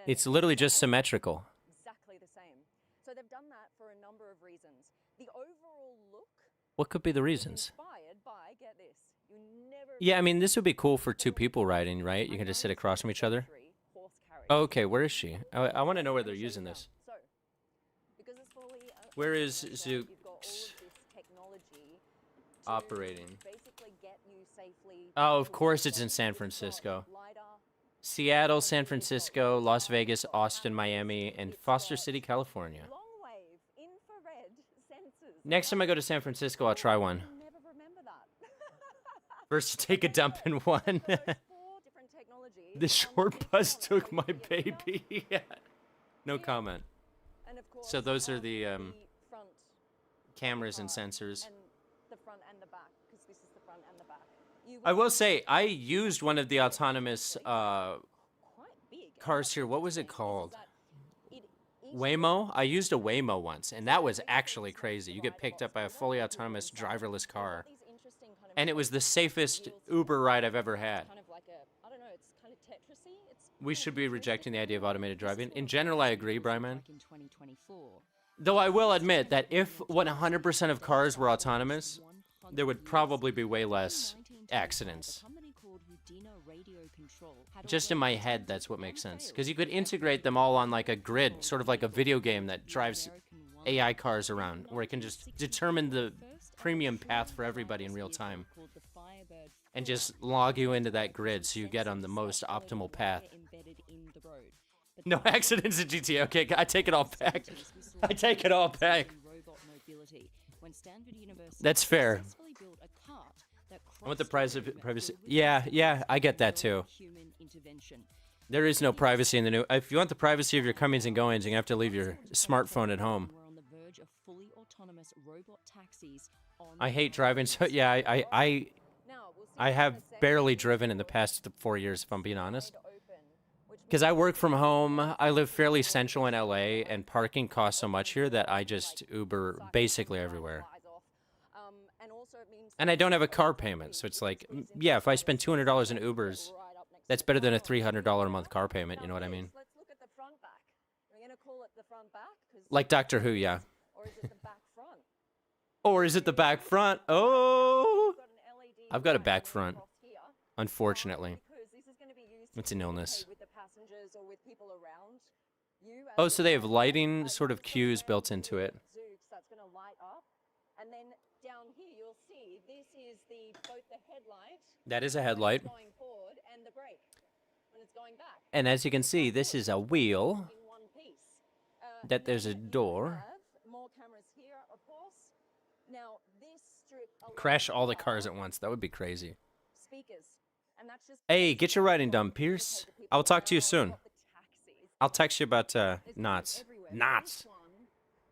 Speaker 1: It's literally just symmetrical.
Speaker 9: Exactly the same. So they've done that for a number of reasons. The overall look.
Speaker 1: What could be the reasons?
Speaker 9: Inspired by, get this. You never.
Speaker 1: Yeah, I mean, this would be cool for two people riding, right? You can just sit across from each other. Oh, okay, where is she? I want to know where they're using this.
Speaker 9: So, because it's fully,
Speaker 1: Where is
Speaker 9: you've got
Speaker 1: Zooks
Speaker 9: all of this technology to
Speaker 1: operating?
Speaker 9: basically get you safely
Speaker 1: Oh, of
Speaker 9: to
Speaker 1: course
Speaker 9: where
Speaker 1: it's in
Speaker 9: you
Speaker 1: San
Speaker 9: want.
Speaker 1: Francisco.
Speaker 9: LiDAR,
Speaker 1: Seattle, San Francisco, Las Vegas, Austin, Miami, and Foster City, California.
Speaker 9: long wave, infrared sensors.
Speaker 1: Next time I go to San Francisco, I'll try one.
Speaker 9: You'll never remember that.
Speaker 1: First, take a dump in one.
Speaker 9: Those 4 different technologies.
Speaker 1: The short bus took my baby. No comment.
Speaker 9: And of course,
Speaker 1: So those are the
Speaker 9: front
Speaker 1: cameras and
Speaker 9: part
Speaker 1: sensors.
Speaker 9: and the front and the back, because this is the front and the back. You
Speaker 1: I will say, I used one of the autonomous
Speaker 9: quite big.
Speaker 1: cars here. What was it called?
Speaker 9: It is
Speaker 1: Waymo? I used a Waymo once, and that was actually crazy. You get picked up by a fully autonomous driverless car.
Speaker 9: these interesting kind of
Speaker 1: And it was the safest Uber ride I've ever had.
Speaker 9: kind of like a, I don't know, it's kind of Tetrisy. It's
Speaker 1: We should be rejecting the idea of automated driving. In general, I agree, Bryman.
Speaker 10: in 2024.
Speaker 1: Though I will admit that if 100% of cars were autonomous, there would probably be way less accidents. Just in my head, that's what makes sense. Because you could integrate them all on like a grid, sort of like a video game that drives AI cars around, where it can just determine the premium path for everybody in real time. And just log you into that grid so you get on the most optimal path. No accidents in GTA. Okay, I take it all back. I take it all back. That's fair. I want the privacy. Yeah, I get that too. There is no privacy in the new. If you want the privacy of your comings and goings, you have to leave your smartphone at home. I hate driving, so yeah, I have barely driven in the past 4 years, if I'm being honest. Because I work from home, I live fairly central in LA, and parking costs so much here that I just Uber basically everywhere. And I don't have a car payment, so it's like, yeah, if I spend $200 in Ubers, that's better than a $300 a month car payment, you know what I mean?
Speaker 9: Let's look at the front back. We're going to call it the front back.
Speaker 1: Like Doctor Who, yeah.
Speaker 9: Or is it the back front?
Speaker 1: Or is it the back front? Oh! I've got a back front, unfortunately. It's an illness.
Speaker 9: With the passengers or with
Speaker 1: Oh, so they have lighting sort of cues built into it.
Speaker 9: Zooks that's going to light up, and then down here you'll see this is both the headlight.
Speaker 1: That is a headlight.
Speaker 9: Going forward and the brake when it's going back.
Speaker 1: And as you can see, this is a wheel.
Speaker 9: In one piece.
Speaker 1: That there's a door.
Speaker 9: More cameras here, of course. Now this strip.
Speaker 1: Crash all the cars at once. That would be crazy.
Speaker 9: Speakers, and that's just.
Speaker 1: Hey, get your writing done, Pierce. I'll talk to you soon. I'll text you about knots. Knots.
Speaker 9: This one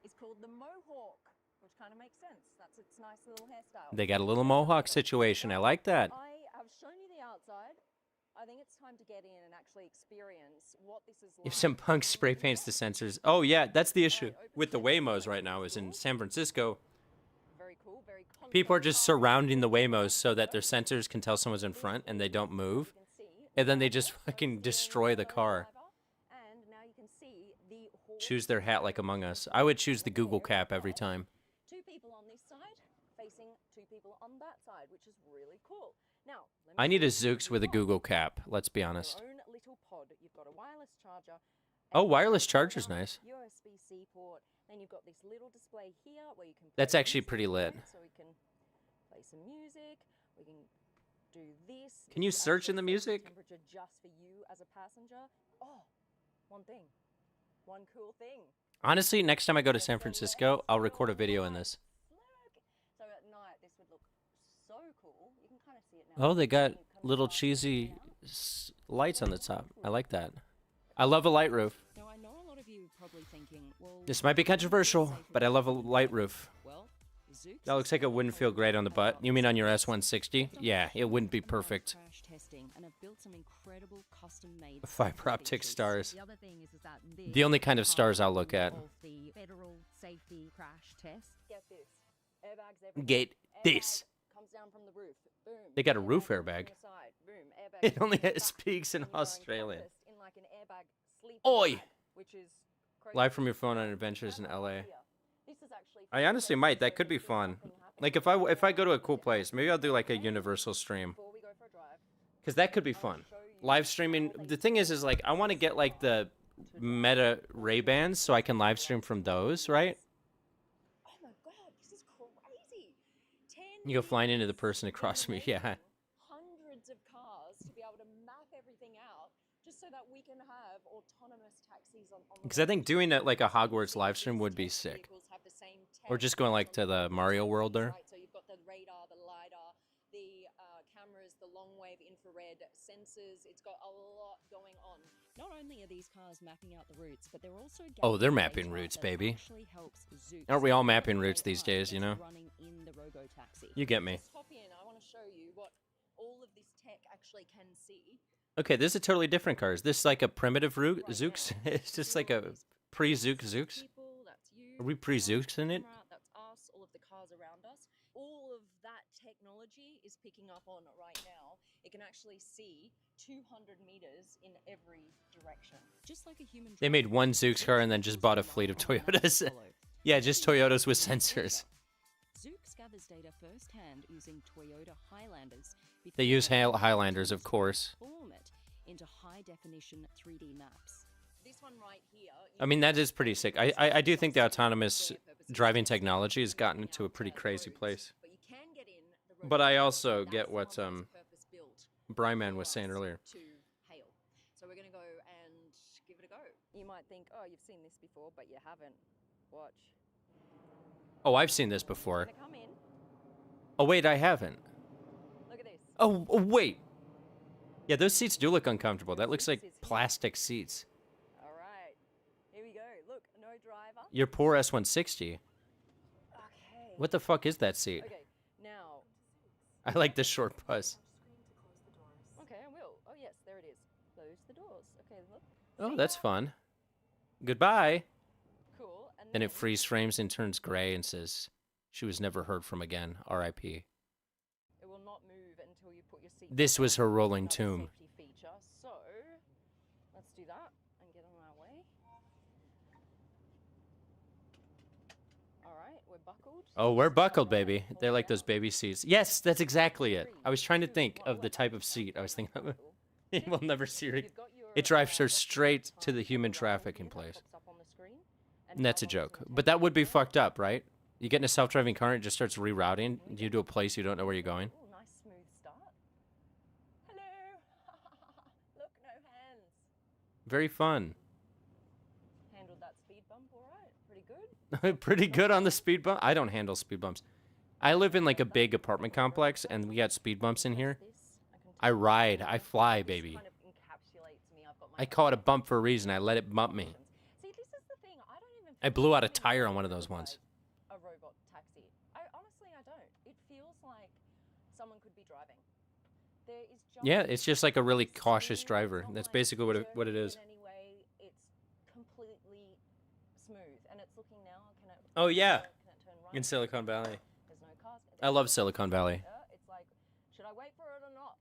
Speaker 9: is called the Mohawk, which kind of makes sense. That's its nice little hairstyle.
Speaker 1: They got a little mohawk situation. I like that.
Speaker 9: I have shown you the outside. I think it's time to get in and actually experience what this is like.
Speaker 1: If some punk spray paints the sensors. Oh yeah, that's the issue with the Waymos right now. Is in San Francisco.
Speaker 9: Very cool, very
Speaker 1: People are just surrounding the Waymos so that their sensors can tell someone's in front and they don't move, and then they just fucking destroy the car.
Speaker 9: And now you can see the
Speaker 1: Choose their hat like Among Us. I would choose the Google cap every time.
Speaker 9: two people on this side facing two people on that side, which is really cool. Now,
Speaker 1: I need a Zooks with a Google cap. Let's be honest.
Speaker 9: Your own little pod. You've got a wireless charger.
Speaker 1: Oh, wireless charger's nice.
Speaker 9: USB-C port. Then you've got this little display here where you can.
Speaker 1: That's
Speaker 9: play
Speaker 1: actually
Speaker 9: music
Speaker 1: pretty lit.
Speaker 9: on it, So we can play some music. We can do this.
Speaker 1: Can you
Speaker 9: It's
Speaker 1: search in the
Speaker 9: actually
Speaker 1: music?
Speaker 9: Temperature just for you as a passenger. Oh, one thing. One cool thing.
Speaker 1: Honestly, next time I go to San Francisco, I'll record a video in this.
Speaker 9: Look. So at night, this would look so cool. You can kind of see it now.
Speaker 1: Oh, they got little cheesy lights on the top. I like that. I love a light roof.
Speaker 9: Now I know a lot of you are probably thinking, well,
Speaker 1: This might be controversial, but I love a light roof.
Speaker 9: well, Zooks
Speaker 1: That looks like it wouldn't feel great on the butt. You mean on your S160? Yeah, it wouldn't be perfect.
Speaker 9: crash testing and have built some incredible custom-made
Speaker 1: Fiber optic stars.
Speaker 6: The other thing is that
Speaker 1: The only kind of stars I'll look at.
Speaker 6: the federal safety crash test.
Speaker 9: Get this. Airbags everywhere.
Speaker 1: Get
Speaker 9: Airbag
Speaker 1: this.
Speaker 9: comes down from the roof. Boom.
Speaker 1: They got a roof
Speaker 9: Airbag
Speaker 1: airbag.
Speaker 9: from the side. Boom. Airbag
Speaker 1: It
Speaker 9: from
Speaker 1: only
Speaker 9: the back.
Speaker 1: speaks in
Speaker 9: And you're
Speaker 1: Australian.
Speaker 9: encompassed in like an airbag sleeping
Speaker 1: Oi!
Speaker 9: bag, which is crazy.
Speaker 1: Live from your phone on adventures in LA.
Speaker 9: This is actually
Speaker 1: I honestly might. That could be fun. Like if I go to a cool place, maybe I'll do like a Universal stream.
Speaker 9: Before we go for a drive,
Speaker 1: Cause that could be fun. Live streaming. The thing is like I want to get like the Meta Ray-Bans so I can live stream from those, right?
Speaker 9: oh my god, this is crazy. 10
Speaker 1: You go flying into the person across from me. Yeah.
Speaker 9: hundreds of cars to be able to map everything out just so that we can have autonomous taxis on the
Speaker 1: Because I think doing it like a Hogwarts live stream would be sick.
Speaker 9: vehicles have the same
Speaker 1: Or
Speaker 9: tech
Speaker 1: just going like to the Mario world there.
Speaker 9: Right, so you've got the radar, the LiDAR, the cameras, the long wave infrared sensors. It's got a lot going on. Not only are these cars mapping out the routes, but they're also
Speaker 1: Oh, they're
Speaker 9: gathering
Speaker 1: mapping
Speaker 9: data
Speaker 1: routes,
Speaker 9: that
Speaker 1: baby.
Speaker 9: actually helps Zooks
Speaker 1: Aren't we all
Speaker 9: with
Speaker 1: mapping
Speaker 9: the
Speaker 1: routes these
Speaker 9: AI
Speaker 1: days, you
Speaker 9: that's
Speaker 1: know?
Speaker 9: running in the robo-taxi.
Speaker 1: You get me.
Speaker 9: Let's hop in. I want to show you what all of this tech actually can see.
Speaker 1: Okay, this is a totally different car. Is this like a primitive root Zooks? It's just like a pre-Zook Zooks?
Speaker 9: People, that's you.
Speaker 1: Are we pre-Zooks in it?
Speaker 9: Camera, that's us, all of the cars around us. All of that technology is picking up on right now. It can actually see 200 meters in every direction. Just like a human.
Speaker 1: They made one Zooks car and then just bought a fleet of Toyotas. Yeah, just Toyotas with sensors.
Speaker 9: Zooks gathers data firsthand using Toyota Highlanders.
Speaker 1: They use Highlanders, of course.
Speaker 9: Form it into high-definition 3D maps. This one right here.
Speaker 1: I mean, that is pretty sick. I do think the autonomous driving technology has gotten into a pretty crazy place.
Speaker 9: But you can get in the
Speaker 1: But I
Speaker 9: robotaxi.
Speaker 1: also
Speaker 9: That's
Speaker 1: get what
Speaker 9: one that's purpose-built
Speaker 1: Bryman was
Speaker 9: for
Speaker 1: saying
Speaker 9: us
Speaker 1: earlier.
Speaker 9: to hail. So we're gonna go and give it a go. You might think, oh, you've seen this before, but you haven't. Watch.
Speaker 1: Oh, I've seen this before.
Speaker 9: Gonna come in.
Speaker 1: Oh, wait, I haven't.
Speaker 9: Look at this.
Speaker 1: Oh, wait. Yeah, those seats do look uncomfortable. That looks like plastic seats.
Speaker 9: All right. Here we go. Look, no driver.
Speaker 1: Your poor S160.
Speaker 9: Okay.
Speaker 1: What the fuck is that seat?
Speaker 9: Okay. Now.
Speaker 1: I like the short bus.
Speaker 9: Okay, I will. Oh yes, there it is. Close the doors. Okay, look.
Speaker 1: Oh, that's fun. Goodbye.
Speaker 9: Cool. And
Speaker 1: Then it freeze frames and turns gray and says, "She was never heard from again. R.I.P."
Speaker 9: it will not move until you put your seat.
Speaker 1: This was her rolling
Speaker 9: Another
Speaker 1: tomb.
Speaker 9: Safety feature. So let's do that and get on our way. All right, we're buckled.
Speaker 1: Oh, we're buckled, baby. They're like those baby seats. Yes, that's exactly it. I was trying to think of the type of seat. I was thinking of it. We'll never see it.
Speaker 9: You've got your,
Speaker 1: It drives her straight to the human trafficking
Speaker 9: that
Speaker 1: place.
Speaker 9: pops up on
Speaker 1: And that's a joke. But that would be fucked up, right? You get in a self-driving car and it just starts rerouting you to a place you don't know where you're going.
Speaker 9: Ooh, nice smooth start. Hello. Look, no hands.
Speaker 1: Very fun.
Speaker 9: Handled that speed bump all right. Pretty good.
Speaker 1: Pretty good on the speed bump. I don't handle speed bumps. I live in like a big apartment complex and we got speed bumps in here. I ride. I fly, baby.
Speaker 9: Kind of encapsulates me. I've got my
Speaker 1: I call it a bump for a reason. I let it bump me.
Speaker 9: See, this is the thing. I don't even
Speaker 1: I blew out a tire on one of those ones.
Speaker 9: A robot taxi. Honestly, I don't. It feels like someone could be driving. There is just
Speaker 1: Yeah, it's just like a really cautious driver. That's basically what it is.
Speaker 9: Anyway, it's completely smooth, and it's looking now. Can it?
Speaker 1: Oh, yeah.
Speaker 9: Can it turn right?
Speaker 1: In Silicon Valley.
Speaker 9: There's no cars.
Speaker 1: I love Silicon Valley.
Speaker 9: It's like, should I wait for it or not?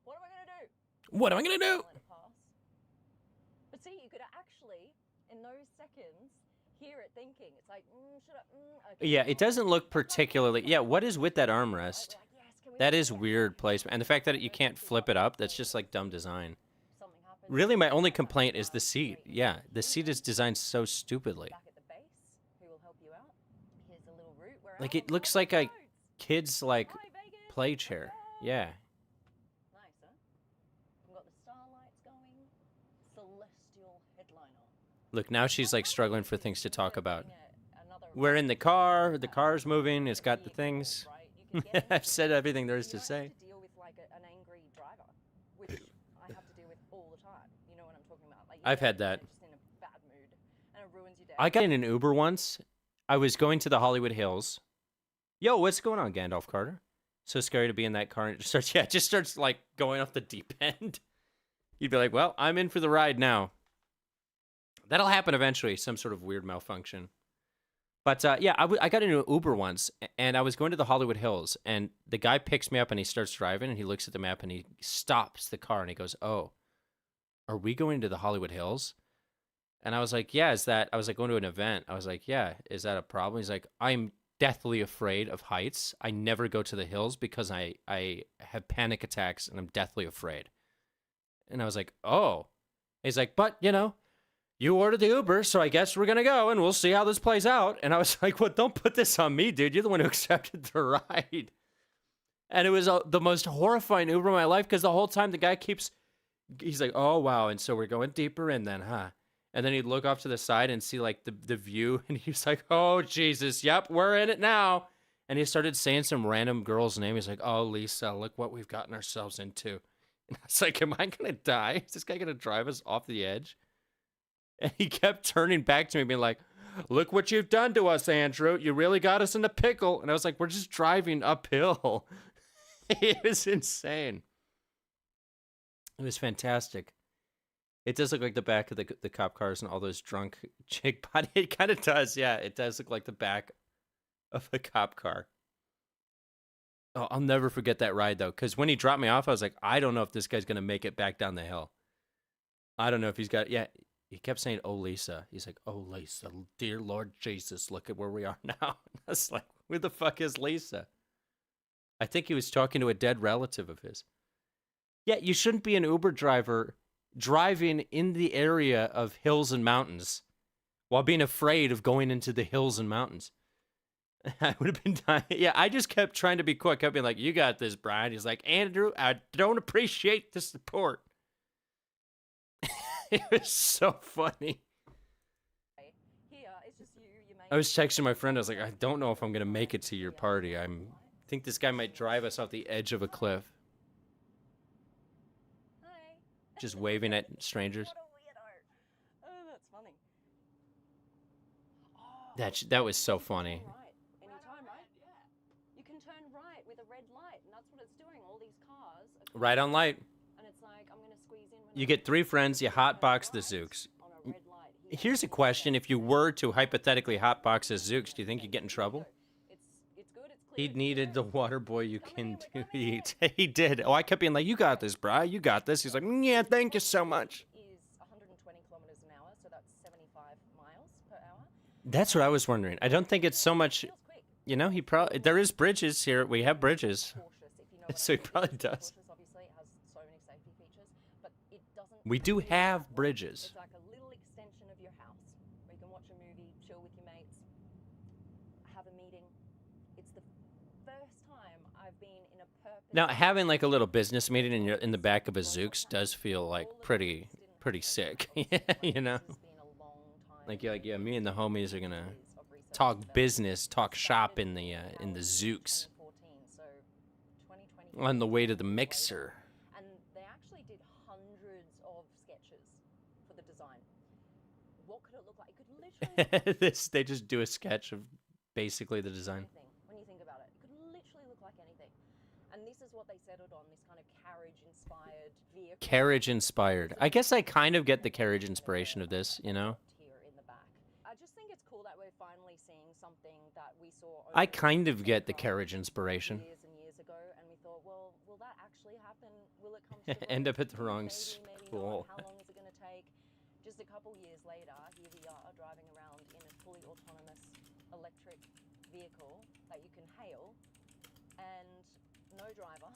Speaker 9: What am I gonna do?
Speaker 1: What am I gonna do?
Speaker 9: Let it pass. But see, you could actually, in those seconds, hear it thinking. It's like, should I? Okay.
Speaker 1: Yeah, it doesn't look particularly... Yeah, what is with that armrest? That is weird placement. And the fact that you can't flip it up, that's just like dumb design.
Speaker 9: Something happens.
Speaker 1: Really, my only complaint is the seat. Yeah, the seat is designed so stupidly.
Speaker 9: Back at the base, who will help you out? Here's a little route. We're
Speaker 1: Like,
Speaker 9: out
Speaker 1: it
Speaker 9: on
Speaker 1: looks
Speaker 9: the
Speaker 1: like a
Speaker 9: roads.
Speaker 1: kid's, like,
Speaker 9: Hi, Vegas.
Speaker 1: play chair. Yeah.
Speaker 9: Nice, huh? We've got the starlights going. Celestial headliner.
Speaker 1: Look, now she's, like, struggling for things to talk about.
Speaker 9: Another
Speaker 1: We're in the car. The car's moving. It's got the things.
Speaker 9: right? You can get
Speaker 1: I've said everything there is
Speaker 9: you
Speaker 1: to
Speaker 9: don't
Speaker 1: say.
Speaker 9: have to deal with like an angry driver, which I have to deal with all the time. You know what I'm talking about? Like,
Speaker 1: I've had that.
Speaker 9: Just in a bad mood, and it ruins your day.
Speaker 1: I got in an Uber once. I was going to the Hollywood Hills. Yo, what's going on, Gandalf Carter? So scary to be in that car. And it just starts like going off the deep end. You'd be like, well, I'm in for the ride now. That'll happen eventually, some sort of weird malfunction. But yeah, I got into an Uber once, and I was going to the Hollywood Hills, and the guy picks me up, and he starts driving, and he looks at the map, and he stops the car, and he goes, oh, are we going to the Hollywood Hills? And I was like, yeah, I was like going to an event. I was like, yeah, is that a problem? He's like, I'm deathly afraid of heights. I never go to the hills because I have panic attacks, and I'm deathly afraid. And I was like, oh. He's like, but, you know, you ordered the Uber, so I guess we're going to go, and we'll see how this plays out. And I was like, well, don't put this on me, dude. You're the one who accepted the ride. And it was the most horrifying Uber of my life, because the whole time the guy he's like, oh, wow, and so we're going deeper in then, huh? And then he'd look off to the side and see, like, the view, and he's like, oh, Jesus, yep, we're in it now. And he started saying some random girl's name. He's like, oh, Lisa, look what we've gotten ourselves into. And I was like, am I going to die? Is this guy going to drive us off the edge? And he kept turning back to me, being like, look what you've done to us, Andrew. You really got us in a pickle. And I was like, we're just driving uphill. It was insane. It was fantastic. It does look like the back of the cop cars and all those drunk chick body. It kind of does, yeah. It does look like the back of a cop car. Oh, I'll never forget that ride, though, because when he dropped me off, I was like, I don't know if this guy's going to make it back down the hill. I don't know if he's got... Yeah, he kept saying, oh, Lisa. He's like, oh, Lisa, dear Lord Jesus, look at where we are now. I was like, who the fuck is Lisa? I think he was talking to a dead relative of his. Yeah, you shouldn't be an Uber driver driving in the area of hills and mountains while being afraid of going into the hills and mountains. I would have been dying. Yeah, I just kept trying to be quick. I kept being like, you got this, Brian. He's like, Andrew, I don't appreciate the support. It was so funny.
Speaker 9: Here, it's just you
Speaker 1: I was texting my friend. I was like, I don't know if I'm going to make it to your party. I think this guy might drive us off the edge of a cliff.
Speaker 9: Hi.
Speaker 1: Just waving at strangers.
Speaker 9: What a weirdo. Oh, that's funny. Oh,
Speaker 1: That was so funny.
Speaker 9: right. Anytime, right? Yeah. You can turn right with a red light, and that's what it's doing. All these cars are
Speaker 1: Right on light.
Speaker 9: and it's like, I'm gonna squeeze in.
Speaker 1: You get 3 friends. You hotbox the Zooks.
Speaker 9: On a red light. Here.
Speaker 1: Here's a question. If you were to hypothetically hotbox the Zooks, do you think you'd get in trouble?
Speaker 9: It's good. It's clear.
Speaker 1: He needed the water boy you can do eat. He did. Oh, I kept being like, you got this, bro. You got this. He's like, yeah, thank you so much.
Speaker 9: Is 120 kilometers an hour, so that's 75 miles per hour.
Speaker 1: That's what I was wondering. I don't think it's so much,
Speaker 9: Feels quick.
Speaker 1: you know, he probably, there is bridges here. We have bridges.
Speaker 9: Cautious, if you know what
Speaker 1: So
Speaker 9: I
Speaker 1: he
Speaker 9: mean.
Speaker 1: probably
Speaker 9: It's
Speaker 1: does.
Speaker 9: cautious, obviously, it has so many safety features, but it doesn't
Speaker 1: We do
Speaker 9: feel
Speaker 1: have
Speaker 9: like one.
Speaker 1: bridges.
Speaker 9: It's like a little extension of your house where you can watch a movie, chill with
Speaker 1: Now, having like a little business meeting in the back of a Zooks does feel like pretty sick, you know? Like yeah, me and the homies are gonna talk business, talk shop in the Zooks on the way to the mixer.
Speaker 9: And they actually did hundreds of sketches for the design. What could it look like? It could literally
Speaker 1: They just do a sketch of basically the design.
Speaker 9: when you think about it. It could literally look like anything. And this is what they settled on, this kind of carriage-inspired vehicle.
Speaker 1: Carriage-inspired. I guess I kind of get the carriage inspiration of this, you know?
Speaker 9: Here in the back. I just think it's cool that we're finally seeing something that we saw
Speaker 1: I kind of get the carriage inspiration.
Speaker 9: years and years ago, and we thought, well, will that actually happen? Will it come to the
Speaker 1: End
Speaker 9: road?
Speaker 1: up at the wrong
Speaker 9: Maybe
Speaker 1: school.
Speaker 9: not. How long is it going to take? Just a couple years later, here we are driving around in a fully autonomous electric vehicle that you can hail, and no driver.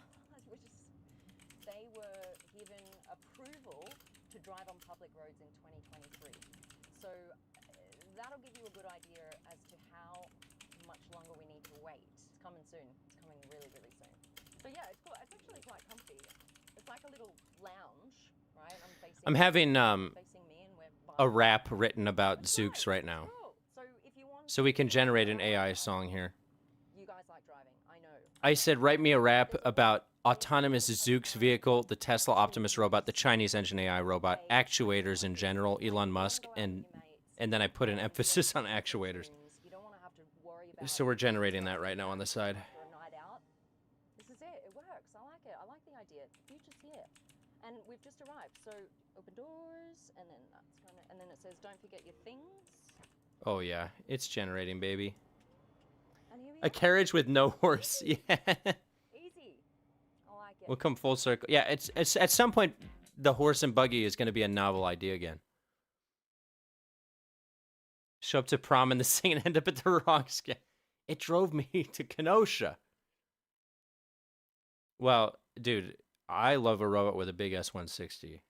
Speaker 9: They were given approval to drive on public roads in 2023. So that'll give you a good idea as to how much longer we need to wait. It's coming soon. It's coming really, really soon. So yeah, it's cool. It's actually quite comfy. It's like a little lounge, right?
Speaker 1: I'm having
Speaker 9: facing me, and we're
Speaker 1: a rap written about Zooks right now.
Speaker 9: cool. So if you want,
Speaker 1: So we can generate an AI song here.
Speaker 9: you guys like driving. I know.
Speaker 1: I said, write me a rap about autonomous Zooks vehicle, the Tesla Optimus robot, the Chinese engine AI robot, actuators in general, Elon Musk, and then I put an emphasis on actuators.
Speaker 9: You don't want to have to worry about
Speaker 1: So we're generating that right now on the side.
Speaker 9: for a night out. This is it. It works. I like it. I like the idea. The future's here. And we've just arrived. So open doors, and then that's kind of, and then it says, don't forget your things.
Speaker 1: Oh yeah, it's generating, baby.
Speaker 9: And here we
Speaker 1: A
Speaker 9: are.
Speaker 1: carriage with no horse. Yeah.
Speaker 9: Easy. I like it.
Speaker 1: We'll come full circle. Yeah, it's at some point the horse and buggy is going to be a novel idea again. Show up to prom in the scene and end up at the wrong scale. It drove me to Kenosha. Well, dude, I love a robot with a big S160.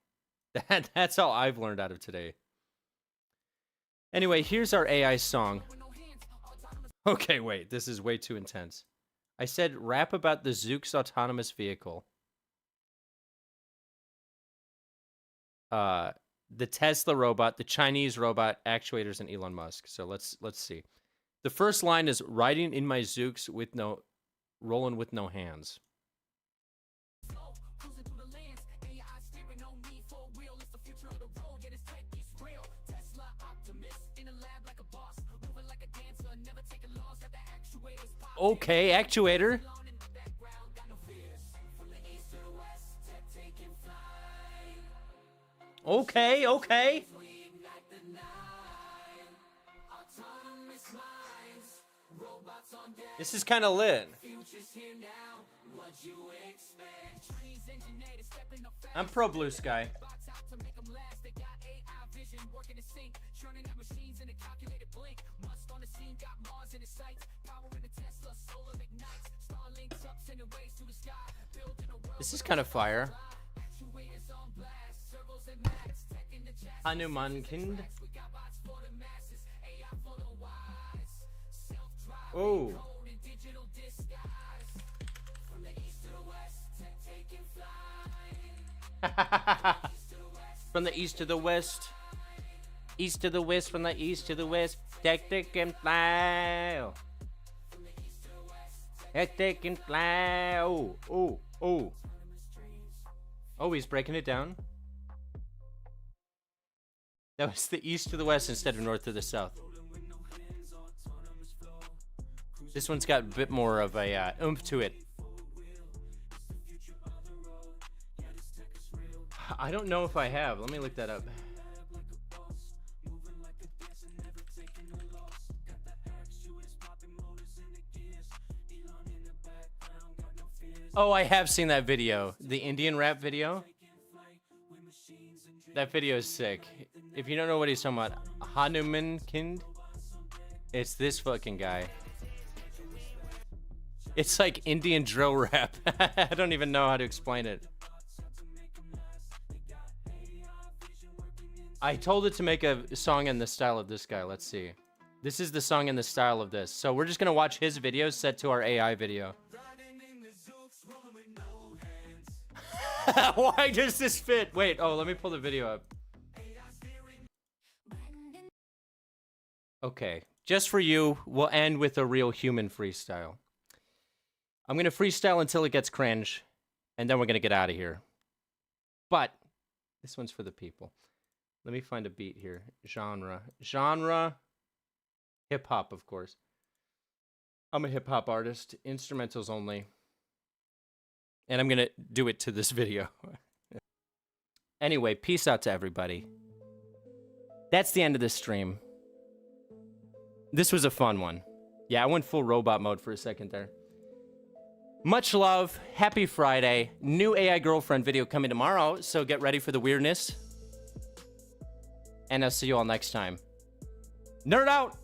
Speaker 1: That's all I've learned out of today. Anyway, here's our AI song. Okay, wait, this is way too intense. I said rap about the Zooks autonomous vehicle. The Tesla robot, the Chinese robot, actuators, and Elon Musk. So let's see. The first line is riding in my Zooks with rolling with no hands. Okay, actuator. Okay. This is kind of lit. I'm pro Blue Sky. This is kind of fire. Humanoid. Oh. From the east to the west. East to the west, from the east to the west. Take and fly. Take and fly. Oh. Oh, he's breaking it down. That was the east to the west instead of north to the south. This one's got a bit more of a oomph to it. I don't know if I have. Let me look that up. Oh, I have seen that video. The Indian rap video. That video is sick. If you don't know what he's talking about, Humanoid, it's this fucking guy. It's like Indian drill rap. I don't even know how to explain it. I told it to make a song in the style of this guy. Let's see. This is the song in the style of this. So we're just going to watch his video set to our AI video. Why does this fit? Wait, oh, let me pull the video up. Okay, just for you, we'll end with a real human freestyle. I'm gonna freestyle until it gets cringe, and then we're gonna get out of here. But this one's for the people. Let me find a beat here. Genre, hip hop, of course. I'm a hip hop artist, instrumentals only, and I'm gonna do it to this video. Anyway, peace out to everybody. That's the end of this stream. This was a fun one. Yeah, I went full robot mode for a second there. Much love. Happy Friday. New AI girlfriend video coming tomorrow, so get ready for the weirdness. And I'll see you all next time. Nerd out!